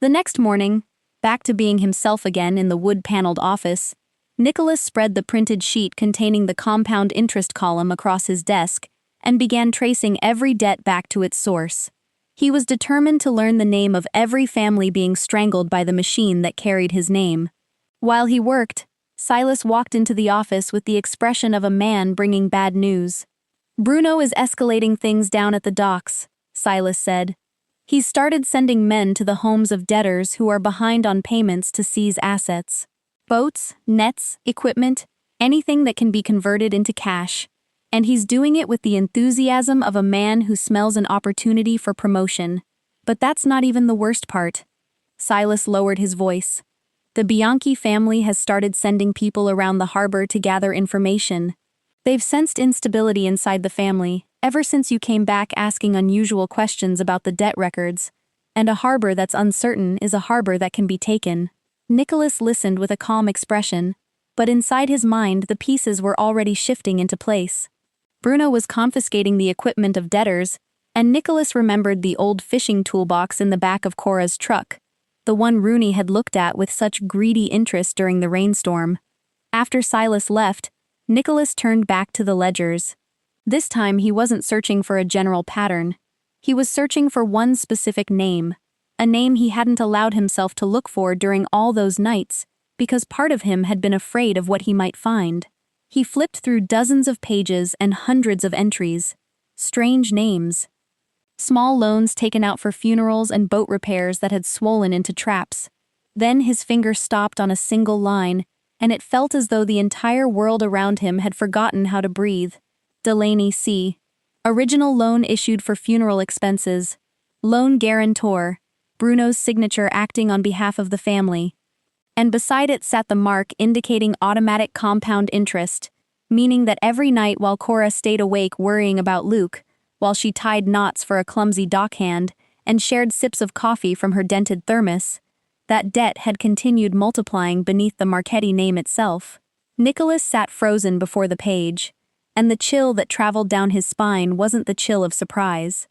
The next morning, back to being himself again in the wood-paneled office, Nicholas spread the printed sheet containing the compound interest column across his desk and began tracing every debt back to its source. He was determined to learn the name of every family being strangled by the machine that carried his name. While he worked, Silas walked into the office with the expression of a man bringing bad news. "Bruno is escalating things down at the docks," Silas said. "He's started sending men to the homes of debtors who are behind on payments to seize assets. Boats, nets, equipment, anything that can be converted into cash. And he's doing it with the enthusiasm of a man who smells an opportunity for promotion. But that's not even the worst part." Silas lowered his voice. "The Bianchi family has started sending people around the harbor to gather information. They've sensed instability inside the family, ever since you came back asking unusual questions about the debt records. And a harbor that's uncertain is a harbor that can be taken." Nicholas listened with a calm expression, but inside his mind the pieces were already shifting into place. Bruno was confiscating the equipment of debtors, and Nicholas remembered the old fishing toolbox in the back of Cora's truck, the one Rooney had looked at with such greedy interest during the rainstorm. After Silas left, Nicholas turned back to the ledgers. This time he wasn't searching for a general pattern. He was searching for one specific name, a name he hadn't allowed himself to look for during all those nights, because part of him had been afraid of what he might find. He flipped through dozens of pages and hundreds of entries. Strange names. Small loans taken out for funerals and boat repairs that had swollen into traps. Then his finger stopped on a single line, and it felt as though the entire world around him had forgotten how to breathe. Delaney C. Original loan issued for funeral expenses. Loan guarantor. Bruno's signature acting on behalf of the family. And beside it sat the mark indicating automatic compound interest, meaning that every night while Cora stayed awake worrying about Luke, while she tied knots for a clumsy dockhand and shared sips of coffee from her dented thermos, that debt had continued multiplying beneath the Marchetti name itself. Nicholas sat frozen before the page, and the chill that traveled down his spine wasn't the chill of surprise.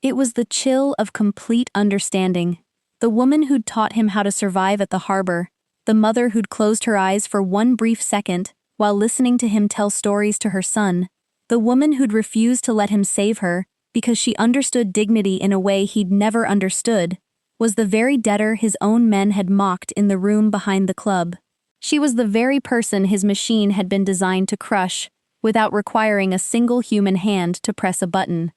It was the chill of complete understanding. The woman who'd taught him how to survive at the harbor, the mother who'd closed her eyes for one brief second while listening to him tell stories to her son, the woman who'd refused to let him save her because she understood dignity in a way he'd never understood, was the very debtor his own men had mocked in the room behind the club. She was the very person his machine had been designed to crush, without requiring a single human hand to press a button.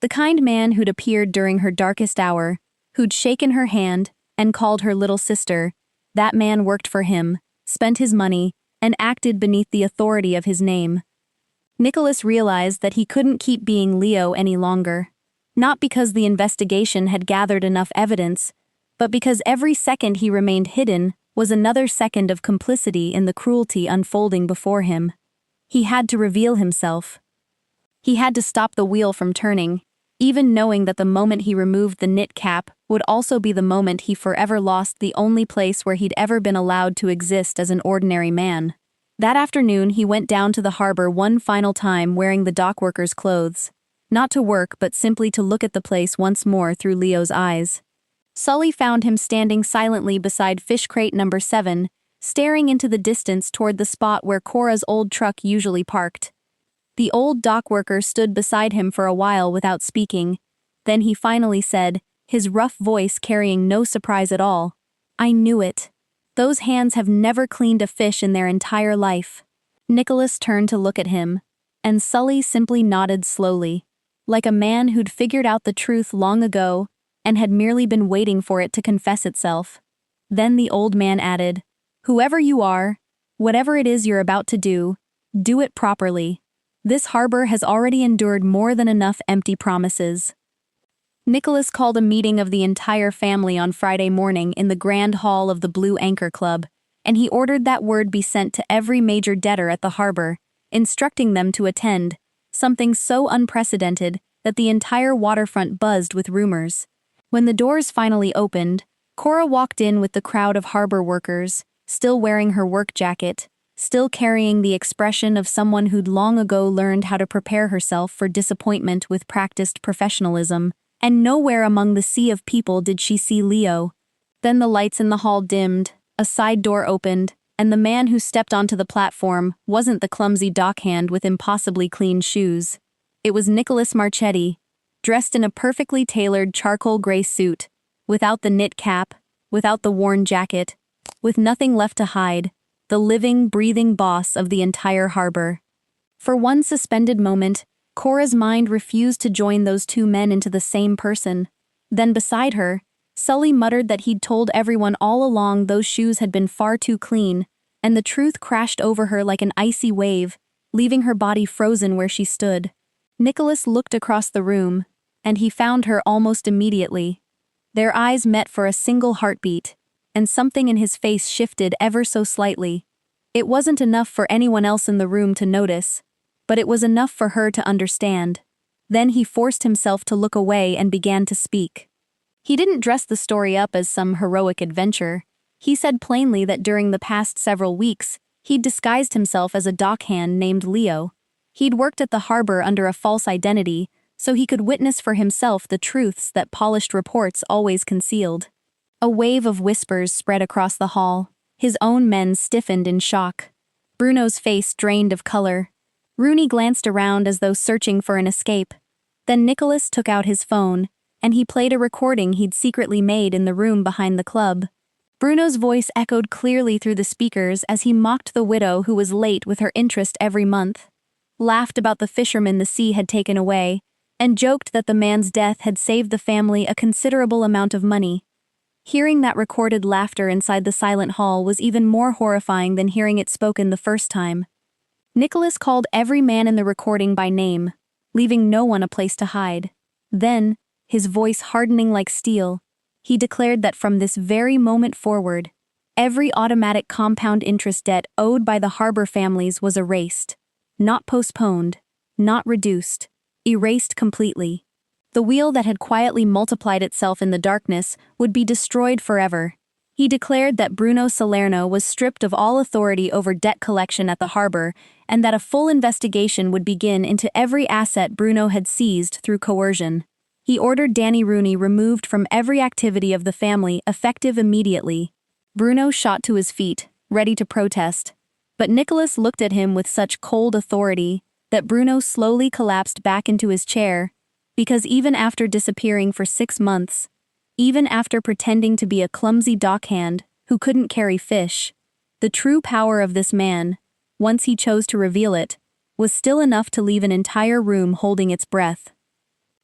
The kind man who'd appeared during her darkest hour, who'd shaken her hand and called her little sister, that man worked for him, spent his money, and acted beneath the authority of his name. Nicholas realized that he couldn't keep being Leo any longer. Not because the investigation had gathered enough evidence, but because every second he remained hidden was another second of complicity in the cruelty unfolding before him. He had to reveal himself. He had to stop the wheel from turning, even knowing that the moment he removed the knit cap would also be the moment he forever lost the only place where he'd ever been allowed to exist as an ordinary man. That afternoon he went down to the harbor one final time wearing the dockworker's clothes. Not to work but simply to look at the place once more through Leo's eyes. Sully found him standing silently beside fish crate number 7, staring into the distance toward the spot where Cora's old truck usually parked. The old dockworker stood beside him for a while without speaking. Then he finally said, his rough voice carrying no surprise at all, "I knew it. Those hands have never cleaned a fish in their entire life." Nicholas turned to look at him, and Sully simply nodded slowly, like a man who'd figured out the truth long ago and had merely been waiting for it to confess itself. Then the old man added, "Whoever you are, whatever it is you're about to do it properly. This harbor has already endured more than enough empty promises." Nicholas called a meeting of the entire family on Friday morning in the Grand Hall of the Blue Anchor Club, and he ordered that word be sent to every major debtor at the harbor, instructing them to attend, something so unprecedented that the entire waterfront buzzed with rumors. When the doors finally opened, Cora walked in with the crowd of harbor workers, still wearing her work jacket, still carrying the expression of someone who'd long ago learned how to prepare herself for disappointment with practiced professionalism, and nowhere among the sea of people did she see Leo. Then the lights in the hall dimmed, a side door opened, and the man who stepped onto the platform wasn't the clumsy dockhand with impossibly clean shoes. It was Nicholas Marchetti, dressed in a perfectly tailored charcoal gray suit, without the knit cap, without the worn jacket, with nothing left to hide, the living, breathing boss of the entire harbor. For one suspended moment, Cora's mind refused to join those two men into the same person. Then beside her, Sully muttered that he'd told everyone all along those shoes had been far too clean, and the truth crashed over her like an icy wave, leaving her body frozen where she stood. Nicholas looked across the room, and he found her almost immediately. Their eyes met for a single heartbeat, and something in his face shifted ever so slightly. It wasn't enough for anyone else in the room to notice, but it was enough for her to understand. Then he forced himself to look away and began to speak. He didn't dress the story up as some heroic adventure. He said plainly that during the past several weeks, he'd disguised himself as a dockhand named Leo. He'd worked at the harbor under a false identity, so he could witness for himself the truths that polished reports always concealed. A wave of whispers spread across the hall. His own men stiffened in shock. Bruno's face drained of color. Rooney glanced around as though searching for an escape. Then Nicholas took out his phone, and he played a recording he'd secretly made in the room behind the club. Bruno's voice echoed clearly through the speakers as he mocked the widow who was late with her interest every month, laughed about the fisherman the sea had taken away, and joked that the man's death had saved the family a considerable amount of money. Hearing that recorded laughter inside the silent hall was even more horrifying than hearing it spoken the first time. Nicholas called every man in the recording by name, leaving no one a place to hide. Then, his voice hardening like steel, he declared that from this very moment forward, every automatic compound interest debt owed by the harbor families was erased. Not postponed, not reduced, erased completely. The wheel that had quietly multiplied itself in the darkness would be destroyed forever. He declared that Bruno Salerno was stripped of all authority over debt collection at the harbor, and that a full investigation would begin into every asset Bruno had seized through coercion. He ordered Danny Rooney removed from every activity of the family, effective immediately. Bruno shot to his feet, ready to protest. But Nicholas looked at him with such cold authority that Bruno slowly collapsed back into his chair, because even after disappearing for 6 months, even after pretending to be a clumsy dockhand who couldn't carry fish, the true power of this man, once he chose to reveal it, was still enough to leave an entire room holding its breath.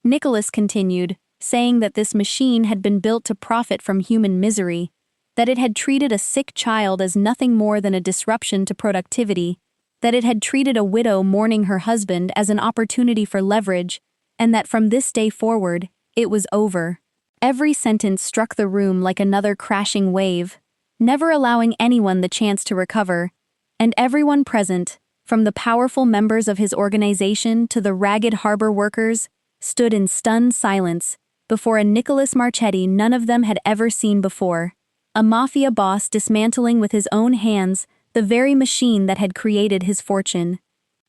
Nicholas continued, saying that this machine had been built to profit from human misery, that it had treated a sick child as nothing more than a disruption to productivity, that it had treated a widow mourning her husband as an opportunity for leverage, and that from this day forward, it was over. Every sentence struck the room like another crashing wave, never allowing anyone the chance to recover, and everyone present, from the powerful members of his organization to the ragged harbor workers, stood in stunned silence before a Nicholas Marchetti none of them had ever seen before. A mafia boss dismantling with his own hands the very machine that had created his fortune.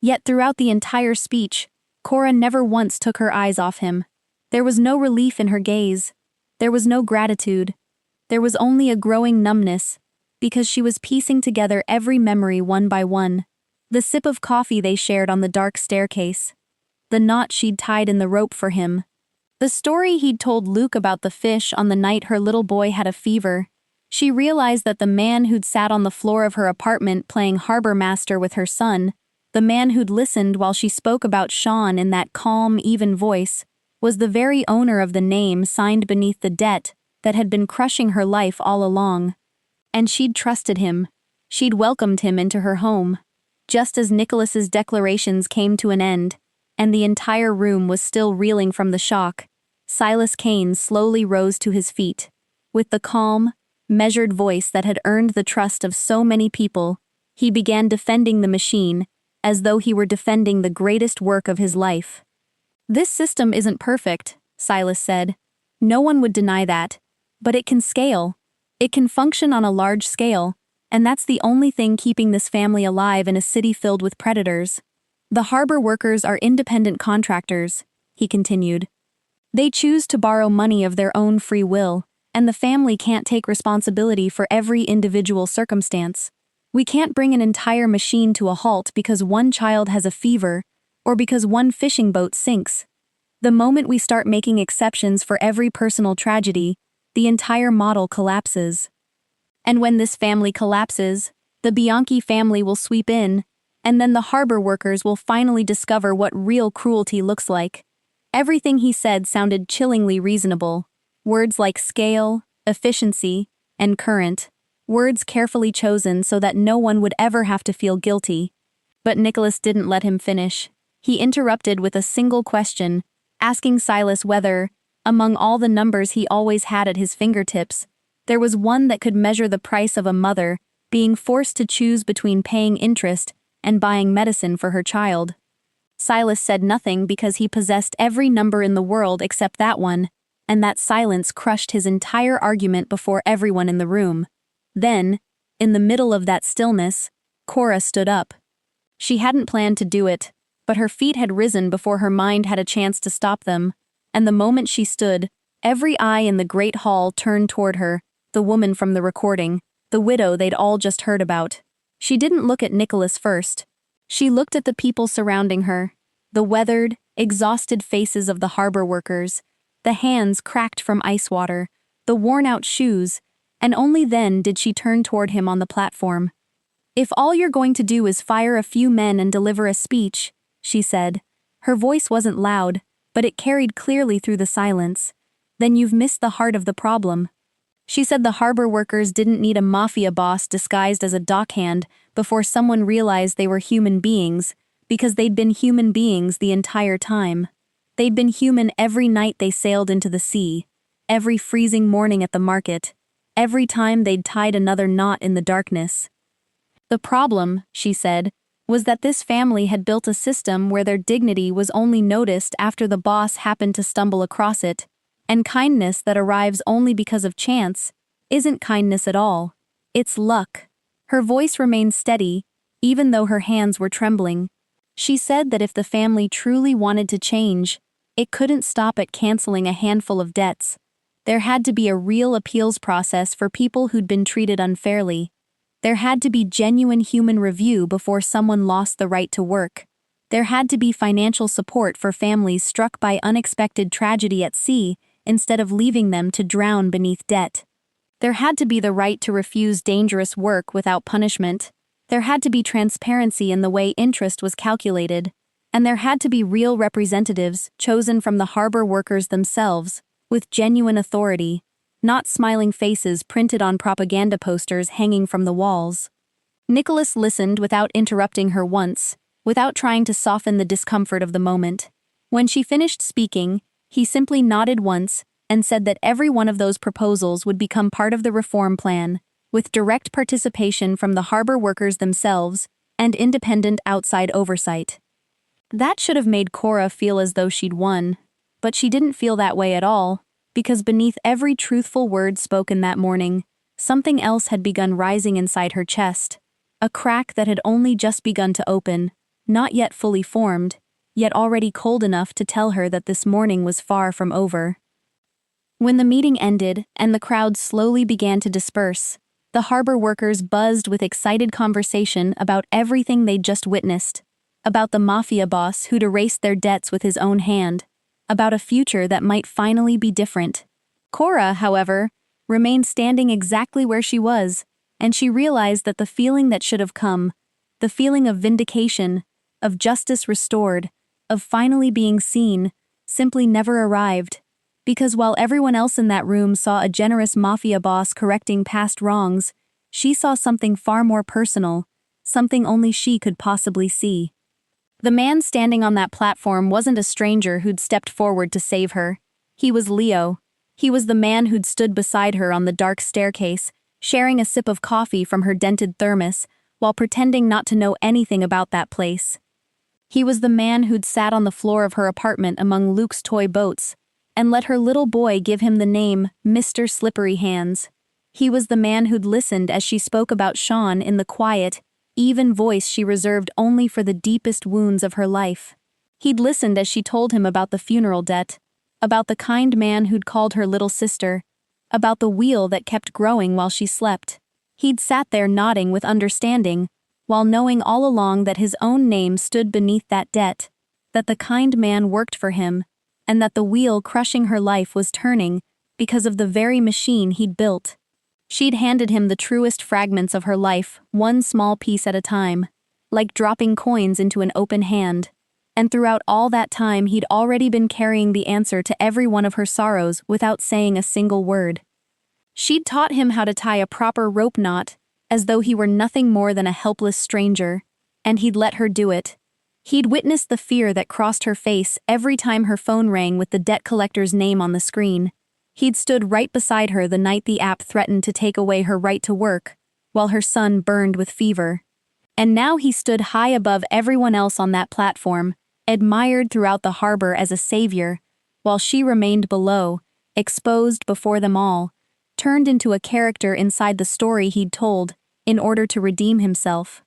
Yet throughout the entire speech, Cora never once took her eyes off him. There was no relief in her gaze. There was no gratitude. There was only a growing numbness, because she was piecing together every memory one by one. The sip of coffee they shared on the dark staircase. The knot she'd tied in the rope for him. The story he'd told Luke about the fish on the night her little boy had a fever. She realized that the man who'd sat on the floor of her apartment playing harbor master with her son, the man who'd listened while she spoke about Sean in that calm, even voice, was the very owner of the name signed beneath the debt that had been crushing her life all along. And she'd trusted him. She'd welcomed him into her home. Just as Nicholas's declarations came to an end, and the entire room was still reeling from the shock, Silas Kane slowly rose to his feet. With the calm, measured voice that had earned the trust of so many people, he began defending the machine, as though he were defending the greatest work of his life. "This system isn't perfect," Silas said. "No one would deny that. But it can scale. It can function on a large scale, and that's the only thing keeping this family alive in a city filled with predators. The harbor workers are independent contractors," he continued. "They choose to borrow money of their own free will, and the family can't take responsibility for every individual circumstance. We can't bring an entire machine to a halt because one child has a fever, or because one fishing boat sinks. The moment we start making exceptions for every personal tragedy, the entire model collapses. And when this family collapses, the Bianchi family will sweep in, and then the harbor workers will finally discover what real cruelty looks like." Everything he said sounded chillingly reasonable. Words like scale, efficiency, and current. Words carefully chosen so that no one would ever have to feel guilty. But Nicholas didn't let him finish. He interrupted with a single question, asking Silas whether, among all the numbers he always had at his fingertips, there was one that could measure the price of a mother being forced to choose between paying interest and buying medicine for her child. Silas said nothing because he possessed every number in the world except that one, and that silence crushed his entire argument before everyone in the room. Then, in the middle of that stillness, Cora stood up. She hadn't planned to do it, but her feet had risen before her mind had a chance to stop them, and the moment she stood, every eye in the great hall turned toward her, the woman from the recording, the widow they'd all just heard about. She didn't look at Nicholas first. She looked at the people surrounding her, the weathered, exhausted faces of the harbor workers, the hands cracked from ice water, the worn-out shoes, and only then did she turn toward him on the platform. "If all you're going to do is fire a few men and deliver a speech," she said. Her voice wasn't loud, but it carried clearly through the silence. "Then you've missed the heart of the problem." She said the harbor workers didn't need a mafia boss disguised as a dockhand before someone realized they were human beings, because they'd been human beings the entire time. They'd been human every night they sailed into the sea, every freezing morning at the market, every time they'd tied another knot in the darkness. The problem, she said, was that this family had built a system where their dignity was only noticed after the boss happened to stumble across it, and kindness that arrives only because of chance isn't kindness at all. It's luck. Her voice remained steady, even though her hands were trembling. She said that if the family truly wanted to change, it couldn't stop at canceling a handful of debts. There had to be a real appeals process for people who'd been treated unfairly. There had to be genuine human review before someone lost the right to work. There had to be financial support for families struck by unexpected tragedy at sea instead of leaving them to drown beneath debt. There had to be the right to refuse dangerous work without punishment. There had to be transparency in the way interest was calculated. And there had to be real representatives chosen from the harbor workers themselves, with genuine authority, not smiling faces printed on propaganda posters hanging from the walls. Nicholas listened without interrupting her once, without trying to soften the discomfort of the moment. When she finished speaking, he simply nodded once and said that every one of those proposals would become part of the reform plan, with direct participation from the harbor workers themselves and independent outside oversight. That should have made Cora feel as though she'd won, but she didn't feel that way at all, because beneath every truthful word spoken that morning, something else had begun rising inside her chest, a crack that had only just begun to open, not yet fully formed, yet already cold enough to tell her that this morning was far from over. When the meeting ended and the crowd slowly began to disperse, the harbor workers buzzed with excited conversation about everything they'd just witnessed, about the Mafia boss who'd erased their debts with his own hand, about a future that might finally be different. Cora, however, remained standing exactly where she was, and she realized that the feeling that should have come, the feeling of vindication, of justice restored, of finally being seen, simply never arrived. Because while everyone else in that room saw a generous Mafia boss correcting past wrongs, she saw something far more personal, something only she could possibly see. The man standing on that platform wasn't a stranger who'd stepped forward to save her. He was Leo. He was the man who'd stood beside her on the dark staircase, sharing a sip of coffee from her dented thermos, while pretending not to know anything about that place. He was the man who'd sat on the floor of her apartment among Luke's toy boats, and let her little boy give him the name Mr. Slippery Hands. He was the man who'd listened as she spoke about Sean in the quiet, even voice she reserved only for the deepest wounds of her life. He'd listened as she told him about the funeral debt, about the kind man who'd called her little sister, about the wheel that kept growing while she slept. He'd sat there nodding with understanding, while knowing all along that his own name stood beneath that debt, that the kind man worked for him, and that the wheel crushing her life was turning because of the very machine he'd built. She'd handed him the truest fragments of her life, one small piece at a time, like dropping coins into an open hand. And throughout all that time he'd already been carrying the answer to every one of her sorrows without saying a single word. She'd taught him how to tie a proper rope knot, as though he were nothing more than a helpless stranger, and he'd let her do it. He'd witnessed the fear that crossed her face every time her phone rang with the debt collector's name on the screen. He'd stood right beside her the night the app threatened to take away her right to work, while her son burned with fever. And now he stood high above everyone else on that platform, admired throughout the harbor as a savior, while she remained below, exposed before them all, turned into a character inside the story he'd told, in order to redeem himself.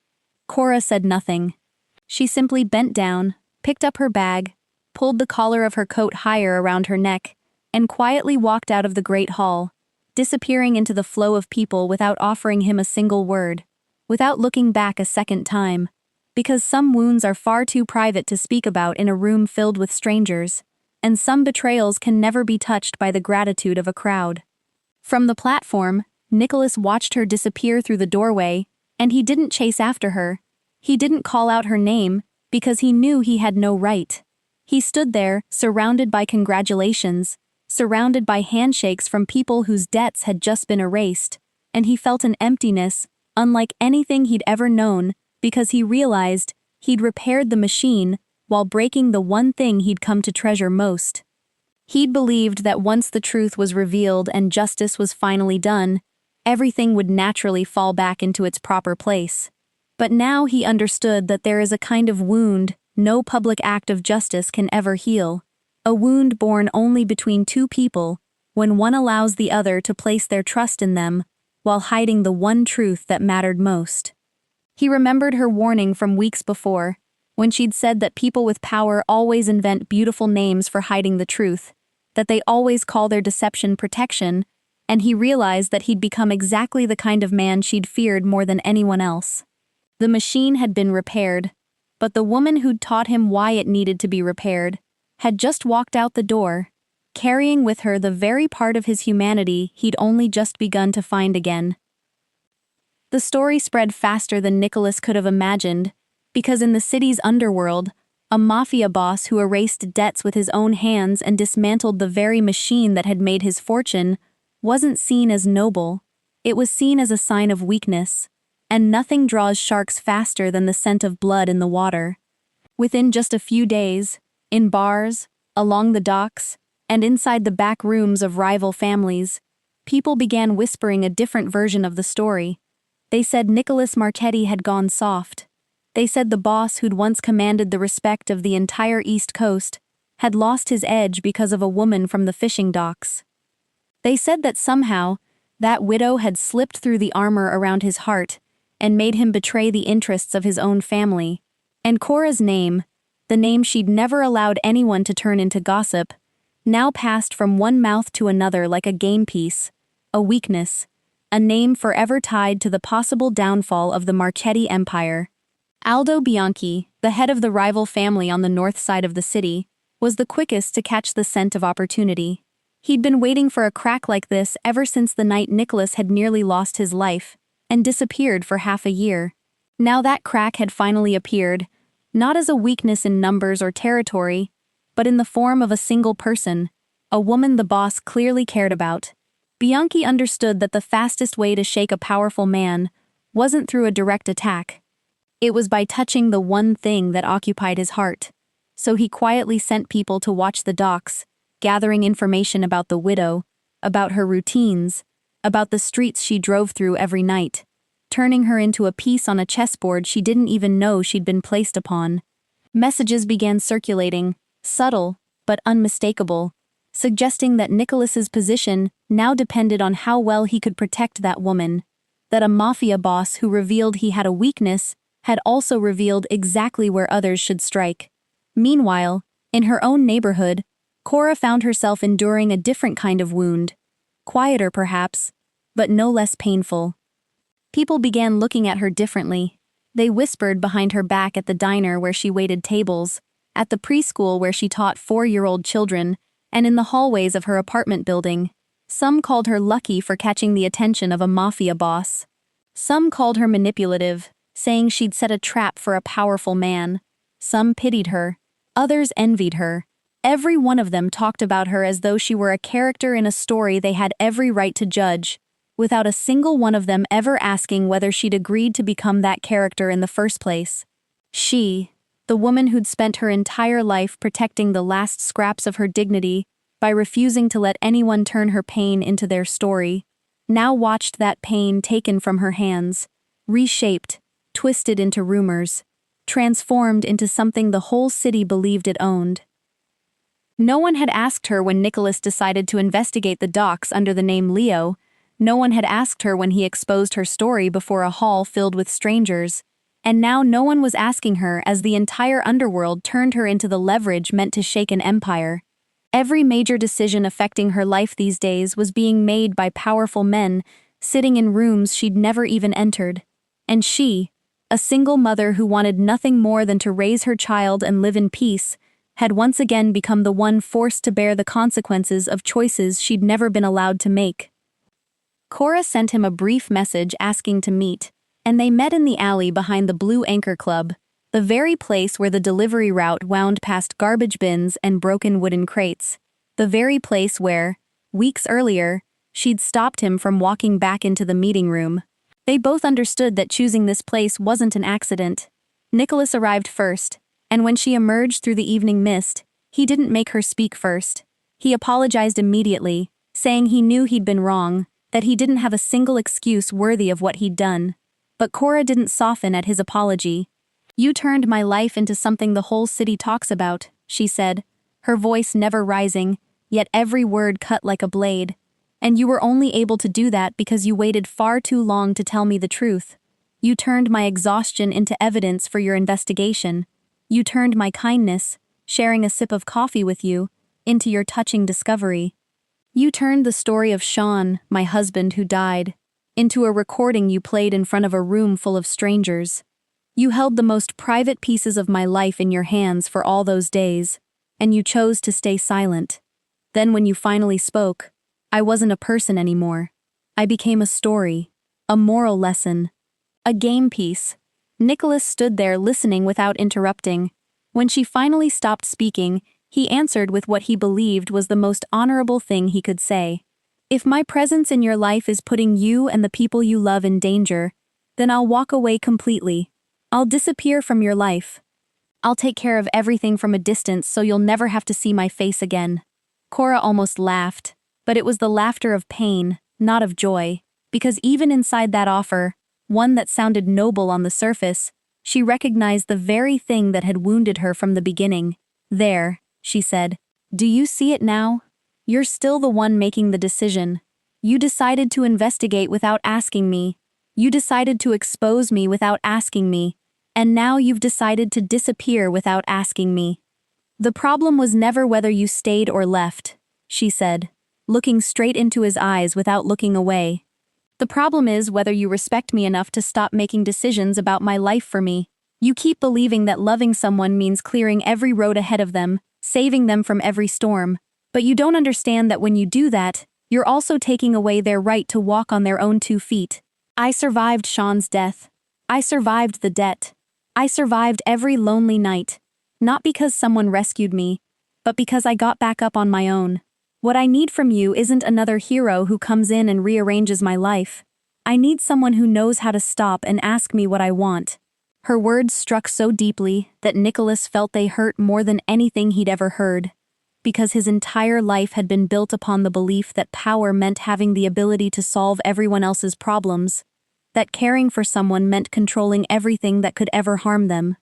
Cora said nothing. She simply bent down, picked up her bag, pulled the collar of her coat higher around her neck, and quietly walked out of the great hall, disappearing into the flow of people without offering him a single word, without looking back a second time, because some wounds are far too private to speak about in a room filled with strangers, and some betrayals can never be touched by the gratitude of a crowd. From the platform, Nicholas watched her disappear through the doorway, and he didn't chase after her. He didn't call out her name, because he knew he had no right. He stood there, surrounded by congratulations, surrounded by handshakes from people whose debts had just been erased, and he felt an emptiness, unlike anything he'd ever known, because he realized he'd repaired the machine while breaking the one thing he'd come to treasure most. He'd believed that once the truth was revealed and justice was finally done, everything would naturally fall back into its proper place. But now he understood that there is a kind of wound no public act of justice can ever heal, a wound born only between two people when one allows the other to place their trust in them while hiding the one truth that mattered most. He remembered her warning from weeks before, when she'd said that people with power always invent beautiful names for hiding the truth, that they always call their deception protection, and he realized that he'd become exactly the kind of man she'd feared more than anyone else. The machine had been repaired, but the woman who'd taught him why it needed to be repaired had just walked out the door, carrying with her the very part of his humanity he'd only just begun to find again. The story spread faster than Nicholas could have imagined, because in the city's underworld, a mafia boss who erased debts with his own hands and dismantled the very machine that had made his fortune wasn't seen as noble. It was seen as a sign of weakness, and nothing draws sharks faster than the scent of blood in the water. Within just a few days, In bars, along the docks, and inside the back rooms of rival families, people began whispering a different version of the story. They said Nicholas Marchetti had gone soft. They said the boss who'd once commanded the respect of the entire East Coast had lost his edge because of a woman from the fishing docks. They said that somehow, that widow had slipped through the armor around his heart and made him betray the interests of his own family. And Cora's name, the name she'd never allowed anyone to turn into gossip, now passed from one mouth to another like a game piece, a weakness, a name forever tied to the possible downfall of the Marchetti Empire. Aldo Bianchi, the head of the rival family on the north side of the city, was the quickest to catch the scent of opportunity. He'd been waiting for a crack like this ever since the night Nicholas had nearly lost his life and disappeared for half a year. Now that crack had finally appeared, not as a weakness in numbers or territory, but in the form of a single person, a woman the boss clearly cared about. Bianchi understood that the fastest way to shake a powerful man wasn't through a direct attack. It was by touching the one thing that occupied his heart. So he quietly sent people to watch the docks, gathering information about the widow, about her routines, about the streets she drove through every night, turning her into a piece on a chessboard she didn't even know she'd been placed upon. Messages began circulating, subtle but unmistakable, suggesting that Nicholas's position now depended on how well he could protect that woman, that a mafia boss who revealed he had a weakness had also revealed exactly where others should strike. Meanwhile, in her own neighborhood, Cora found herself enduring a different kind of wound. Quieter perhaps, but no less painful. People began looking at her differently. They whispered behind her back at the diner where she waited tables, at the preschool where she taught 4-year-old children, and in the hallways of her apartment building. Some called her lucky for catching the attention of a mafia boss. Some called her manipulative, saying she'd set a trap for a powerful man. Some pitied her. Others envied her. Every one of them talked about her as though she were a character in a story they had every right to judge, without a single one of them ever asking whether she'd agreed to become that character in the first place. She, the woman who'd spent her entire life protecting the last scraps of her dignity by refusing to let anyone turn her pain into their story, now watched that pain taken from her hands, reshaped, twisted into rumors, transformed into something the whole city believed it owned. No one had asked her when Nicholas decided to investigate the docks under the name Leo. No one had asked her when he exposed her story before a hall filled with strangers. And now no one was asking her as the entire underworld turned her into the leverage meant to shake an empire. Every major decision affecting her life these days was being made by powerful men sitting in rooms she'd never even entered. And she, a single mother who wanted nothing more than to raise her child and live in peace, had once again become the one forced to bear the consequences of choices she'd never been allowed to make. Cora sent him a brief message asking to meet, and they met in the alley behind the Blue Anchor Club, the very place where the delivery route wound past garbage bins and broken wooden crates, the very place where, weeks earlier, she'd stopped him from walking back into the meeting room. They both understood that choosing this place wasn't an accident. Nicholas arrived first, and when she emerged through the evening mist, he didn't make her speak first. He apologized immediately, saying he knew he'd been wrong, that he didn't have a single excuse worthy of what he'd done. But Cora didn't soften at his apology. "You turned my life into something the whole city talks about," she said, her voice never rising, yet every word cut like a blade. "And you were only able to do that because you waited far too long to tell me the truth. You turned my exhaustion into evidence for your investigation. You turned my kindness, sharing a sip of coffee with you, into your touching discovery. You turned the story of Sean, my husband who died, into a recording you played in front of a room full of strangers. You held the most private pieces of my life in your hands for all those days, and you chose to stay silent. Then when you finally spoke, I wasn't a person anymore. I became a story, a moral lesson, a game piece." Nicholas stood there listening without interrupting. When she finally stopped speaking, he answered with what he believed was the most honorable thing he could say. "If my presence in your life is putting you and the people you love in danger, then I'll walk away completely. I'll disappear from your life." I'll take care of everything from a distance so you'll never have to see my face again." Cora almost laughed, but it was the laughter of pain, not of joy, because even inside that offer, one that sounded noble on the surface, she recognized the very thing that had wounded her from the beginning. "There," she said. "Do you see it now? You're still the one making the decision. You decided to investigate without asking me. You decided to expose me without asking me. And now you've decided to disappear without asking me. The problem was never whether you stayed or left," she said, looking straight into his eyes without looking away. "The problem is whether you respect me enough to stop making decisions about my life for me. You keep believing that loving someone means clearing every road ahead of them, saving them from every storm. But you don't understand that when you do that, you're also taking away their right to walk on their own 2 feet. I survived Sean's death. I survived the debt. I survived every lonely night. Not because someone rescued me, but because I got back up on my own. What I need from you isn't another hero who comes in and rearranges my life. I need someone who knows how to stop and ask me what I want." Her words struck so deeply that Nicholas felt they hurt more than anything he'd ever heard, because his entire life had been built upon the belief that power meant having the ability to solve everyone else's problems, that caring for someone meant controlling everything that could ever harm them.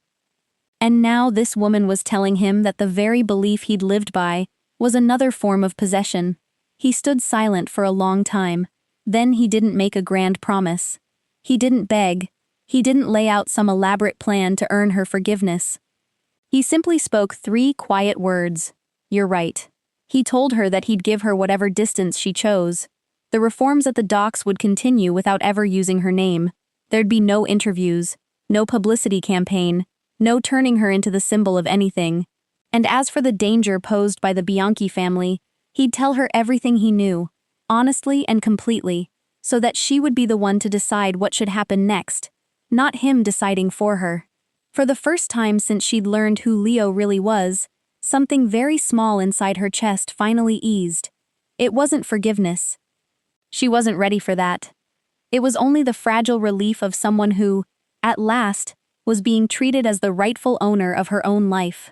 And now this woman was telling him that the very belief he'd lived by was another form of possession. He stood silent for a long time. Then he didn't make a grand promise. He didn't beg. He didn't lay out some elaborate plan to earn her forgiveness. He simply spoke 3 quiet words. "You're right." He told her that he'd give her whatever distance she chose. The reforms at the docks would continue without ever using her name. There'd be no interviews, no publicity campaign, no turning her into the symbol of anything. And as for the danger posed by the Bianchi family, he'd tell her everything he knew, honestly and completely, so that she would be the one to decide what should happen next, not him deciding for her. For the first time since she'd learned who Leo really was, something very small inside her chest finally eased. It wasn't forgiveness. She wasn't ready for that. It was only the fragile relief of someone who, at last, was being treated as the rightful owner of her own life.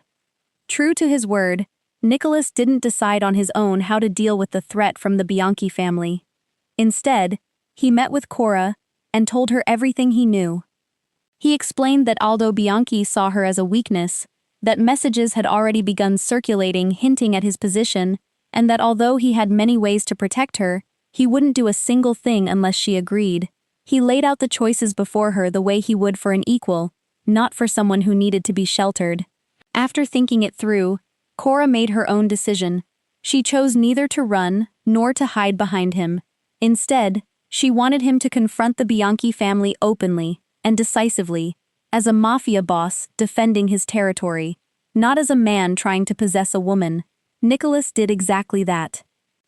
True to his word, Nicholas didn't decide on his own how to deal with the threat from the Bianchi family. Instead, he met with Cora and told her everything he knew. He explained that Aldo Bianchi saw her as a weakness, that messages had already begun circulating hinting at his position, and that although he had many ways to protect her, he wouldn't do a single thing unless she agreed. He laid out the choices before her the way he would for an equal, not for someone who needed to be sheltered. After thinking it through, Cora made her own decision. She chose neither to run nor to hide behind him. Instead, she wanted him to confront the Bianchi family openly and decisively, as a mafia boss defending his territory, not as a man trying to possess a woman. Nicholas did exactly that.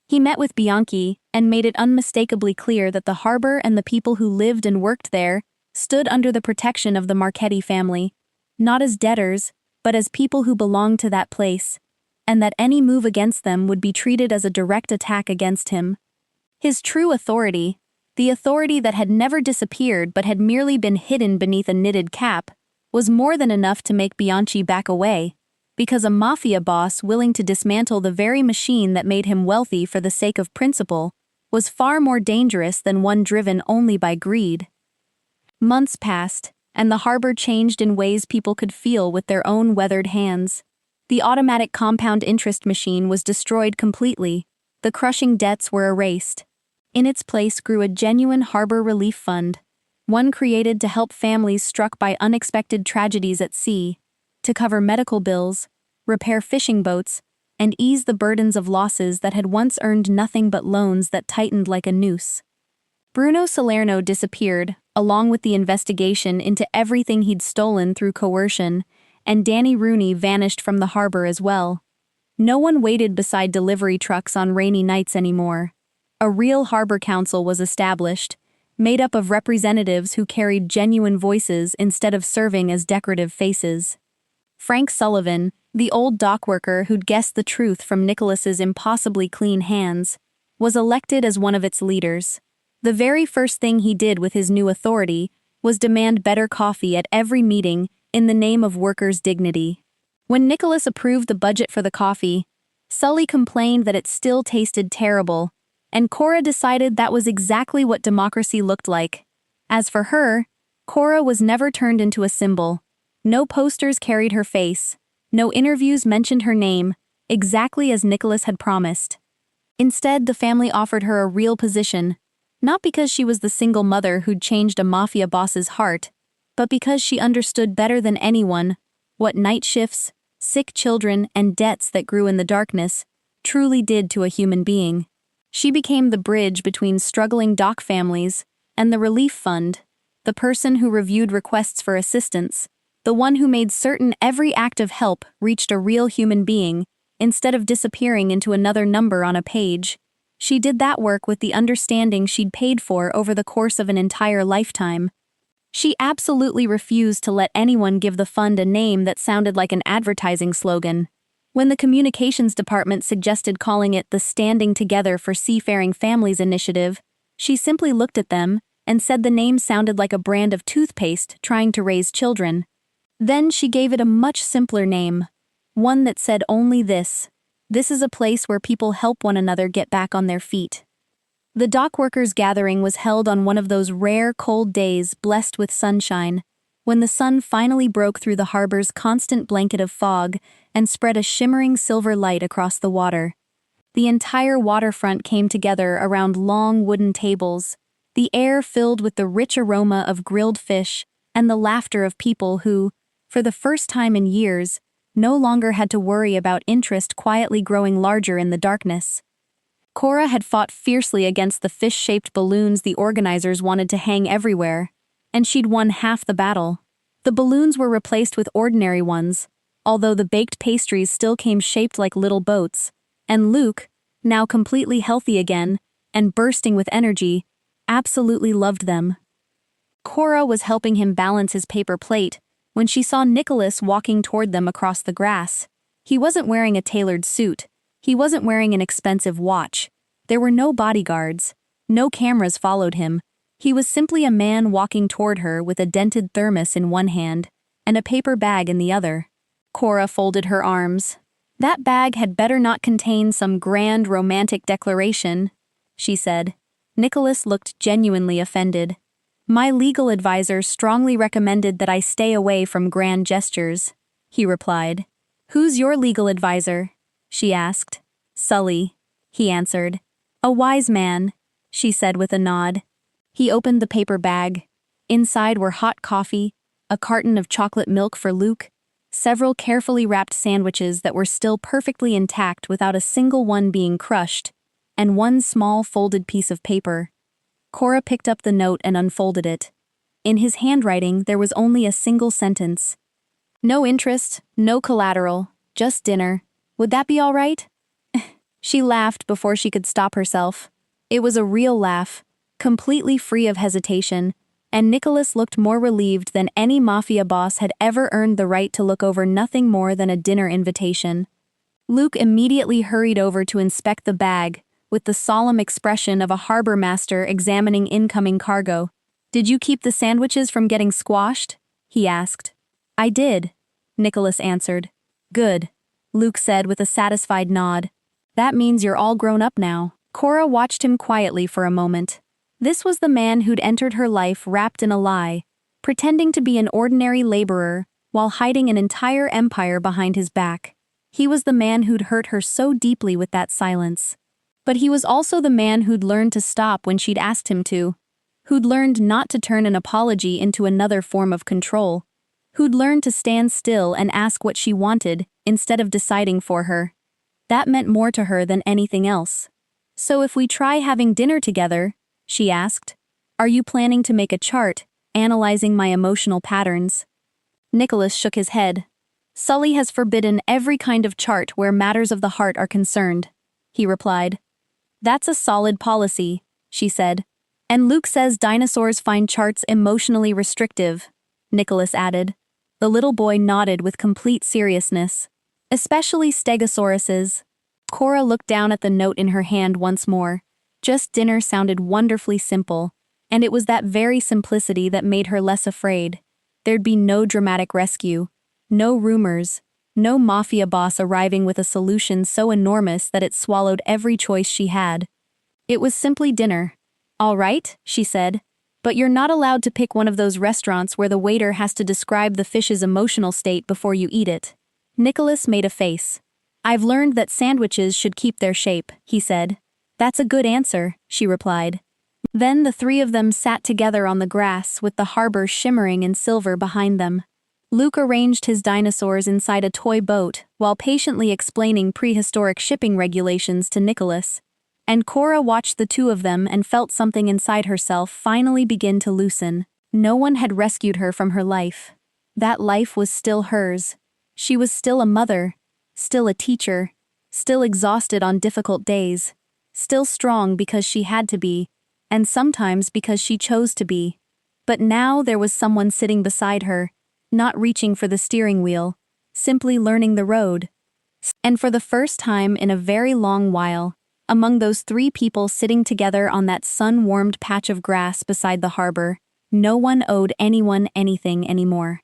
He met with Bianchi and made it unmistakably clear that the harbor and the people who lived and worked there stood under the protection of the Marchetti family, not as debtors, but as people who belonged to that place, and that any move against them would be treated as a direct attack against him. His true authority, the authority that had never disappeared but had merely been hidden beneath a knitted cap, was more than enough to make Bianchi back away, because a mafia boss willing to dismantle the very machine that made him wealthy for the sake of principle was far more dangerous than one driven only by greed. Months passed, and the harbor changed in ways people could feel with their own weathered hands. The automatic compound interest machine was destroyed completely. The crushing debts were erased. In its place grew a genuine harbor relief fund, one created to help families struck by unexpected tragedies at sea, to cover medical bills, repair fishing boats, and ease the burdens of losses that had once earned nothing but loans that tightened like a noose. Bruno Salerno disappeared, along with the investigation into everything he'd stolen through coercion, and Danny Rooney vanished from the harbor as well. No one waited beside delivery trucks on rainy nights anymore. A real harbor council was established, made up of representatives who carried genuine voices instead of serving as decorative faces. Frank Sullivan, the old dock worker who'd guessed the truth from Nicholas's impossibly clean hands, was elected as one of its leaders. The very first thing he did with his new authority was demand better coffee at every meeting in the name of workers' dignity. When Nicholas approved the budget for the coffee, Sully complained that it still tasted terrible, and Cora decided that was exactly what democracy looked like. As for her, Cora was never turned into a symbol. No posters carried her face. No interviews mentioned her name, exactly as Nicholas had promised. Instead, the family offered her a real position, not because she was the single mother who'd changed a mafia boss's heart, but because she understood better than anyone what night shifts, sick children, and debts that grew in the darkness truly did to a human being. She became the bridge between struggling dock families and the relief fund, the person who reviewed requests for assistance, the one who made certain every act of help reached a real human being instead of disappearing into another number on a page. She did that work with the understanding she'd paid for over the course of an entire lifetime. She absolutely refused to let anyone give the fund a name that sounded like an advertising slogan. When the communications department suggested calling it the Standing Together for Seafaring Families Initiative, she simply looked at them and said the name sounded like a brand of toothpaste trying to raise children. Then she gave it a much simpler name, one that said only this: this is a place where people help one another get back on their feet. The dock workers' gathering was held on one of those rare cold days blessed with sunshine, when the sun finally broke through the harbor's constant blanket of fog and spread a shimmering silver light across the water. The entire waterfront came together around long wooden tables, the air filled with the rich aroma of grilled fish and the laughter of people who, for the first time in years, no longer had to worry about interest quietly growing larger in the darkness. Cora had fought fiercely against the fish-shaped balloons the organizers wanted to hang everywhere, and she'd won half the battle. The balloons were replaced with ordinary ones, although the baked pastries still came shaped like little boats, and Luke, now completely healthy again and bursting with energy, absolutely loved them. Cora was helping him balance his paper plate when she saw Nicholas walking toward them across the grass. He wasn't wearing a tailored suit. He wasn't wearing an expensive watch. There were no bodyguards. No cameras followed him. He was simply a man walking toward her with a dented thermos in one hand and a paper bag in the other. Cora folded her arms. That bag had better not contain some grand romantic declaration, she said. Nicholas looked genuinely offended. My legal advisor strongly recommended that I stay away from grand gestures, he replied. Who's your legal advisor? She asked. Sully, he answered. A wise man, she said with a nod. He opened the paper bag. Inside were hot coffee, a carton of chocolate milk for Luke, several carefully wrapped sandwiches that were still perfectly intact without a single one being crushed, and one small folded piece of paper. Cora picked up the note and unfolded it. In his handwriting, there was only a single sentence. No interest, no collateral, just dinner. Would that be all right? She laughed before she could stop herself. It was a real laugh, completely free of hesitation, and Nicholas looked more relieved than any mafia boss had ever earned the right to look over nothing more than a dinner invitation. Luke immediately hurried over to inspect the bag, with the solemn expression of a harbor master examining incoming cargo. Did you keep the sandwiches from getting squashed? He asked. I did, Nicholas answered. Good, Luke said with a satisfied nod. That means you're all grown up now. Cora watched him quietly for a moment. This was the man who'd entered her life wrapped in a lie, pretending to be an ordinary laborer while hiding an entire empire behind his back. He was the man who'd hurt her so deeply with that silence. But he was also the man who'd learned to stop when she'd asked him to, who'd learned not to turn an apology into another form of control, who'd learned to stand still and ask what she wanted instead of deciding for her. That meant more to her than anything else. So if we try having dinner together, she asked, are you planning to make a chart, analyzing my emotional patterns? Nicholas shook his head. Sully has forbidden every kind of chart where matters of the heart are concerned, he replied. That's a solid policy, she said. And Luke says dinosaurs find charts emotionally restrictive, Nicholas added. The little boy nodded with complete seriousness. Especially stegosauruses. Cora looked down at the note in her hand once more. Just dinner sounded wonderfully simple, and it was that very simplicity that made her less afraid. There'd be no dramatic rescue, no rumors, no mafia boss arriving with a solution so enormous that it swallowed every choice she had. It was simply dinner. "All right," she said, "but you're not allowed to pick one of those restaurants where the waiter has to describe the fish's emotional state before you eat it." Nicholas made a face. "I've learned that sandwiches should keep their shape," he said. "That's a good answer," she replied. Then the three of them sat together on the grass with the harbor shimmering in silver behind them. Luke arranged his dinosaurs inside a toy boat while patiently explaining prehistoric shipping regulations to Nicholas. And Cora watched the two of them and felt something inside herself finally begin to loosen. No one had rescued her from her life. That life was still hers. She was still a mother, still a teacher, still exhausted on difficult days, still strong because she had to be, and sometimes because she chose to be. But now there was someone sitting beside her, not reaching for the steering wheel, simply learning the road. And for the first time in a very long while, among those three people sitting together on that sun-warmed patch of grass beside the harbor, no one owed anyone anything anymore.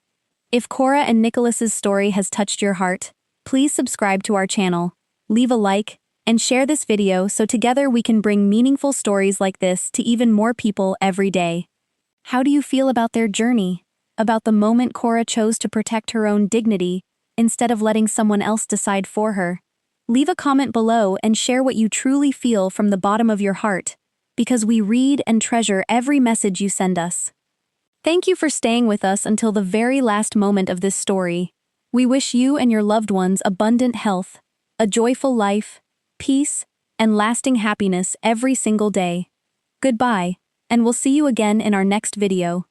If Cora and Nicholas's story has touched your heart, please subscribe to our channel, leave a like, and share this video so together we can bring meaningful stories like this to even more people every day. How do you feel about their journey? About the moment Cora chose to protect her own dignity instead of letting someone else decide for her? Leave a comment below and share what you truly feel from the bottom of your heart, because we read and treasure every message you send us. Thank you for staying with us until the very last moment of this story. We wish you and your loved ones abundant health, a joyful life, peace, and lasting happiness every single day. Goodbye, and we'll see you again in our next video.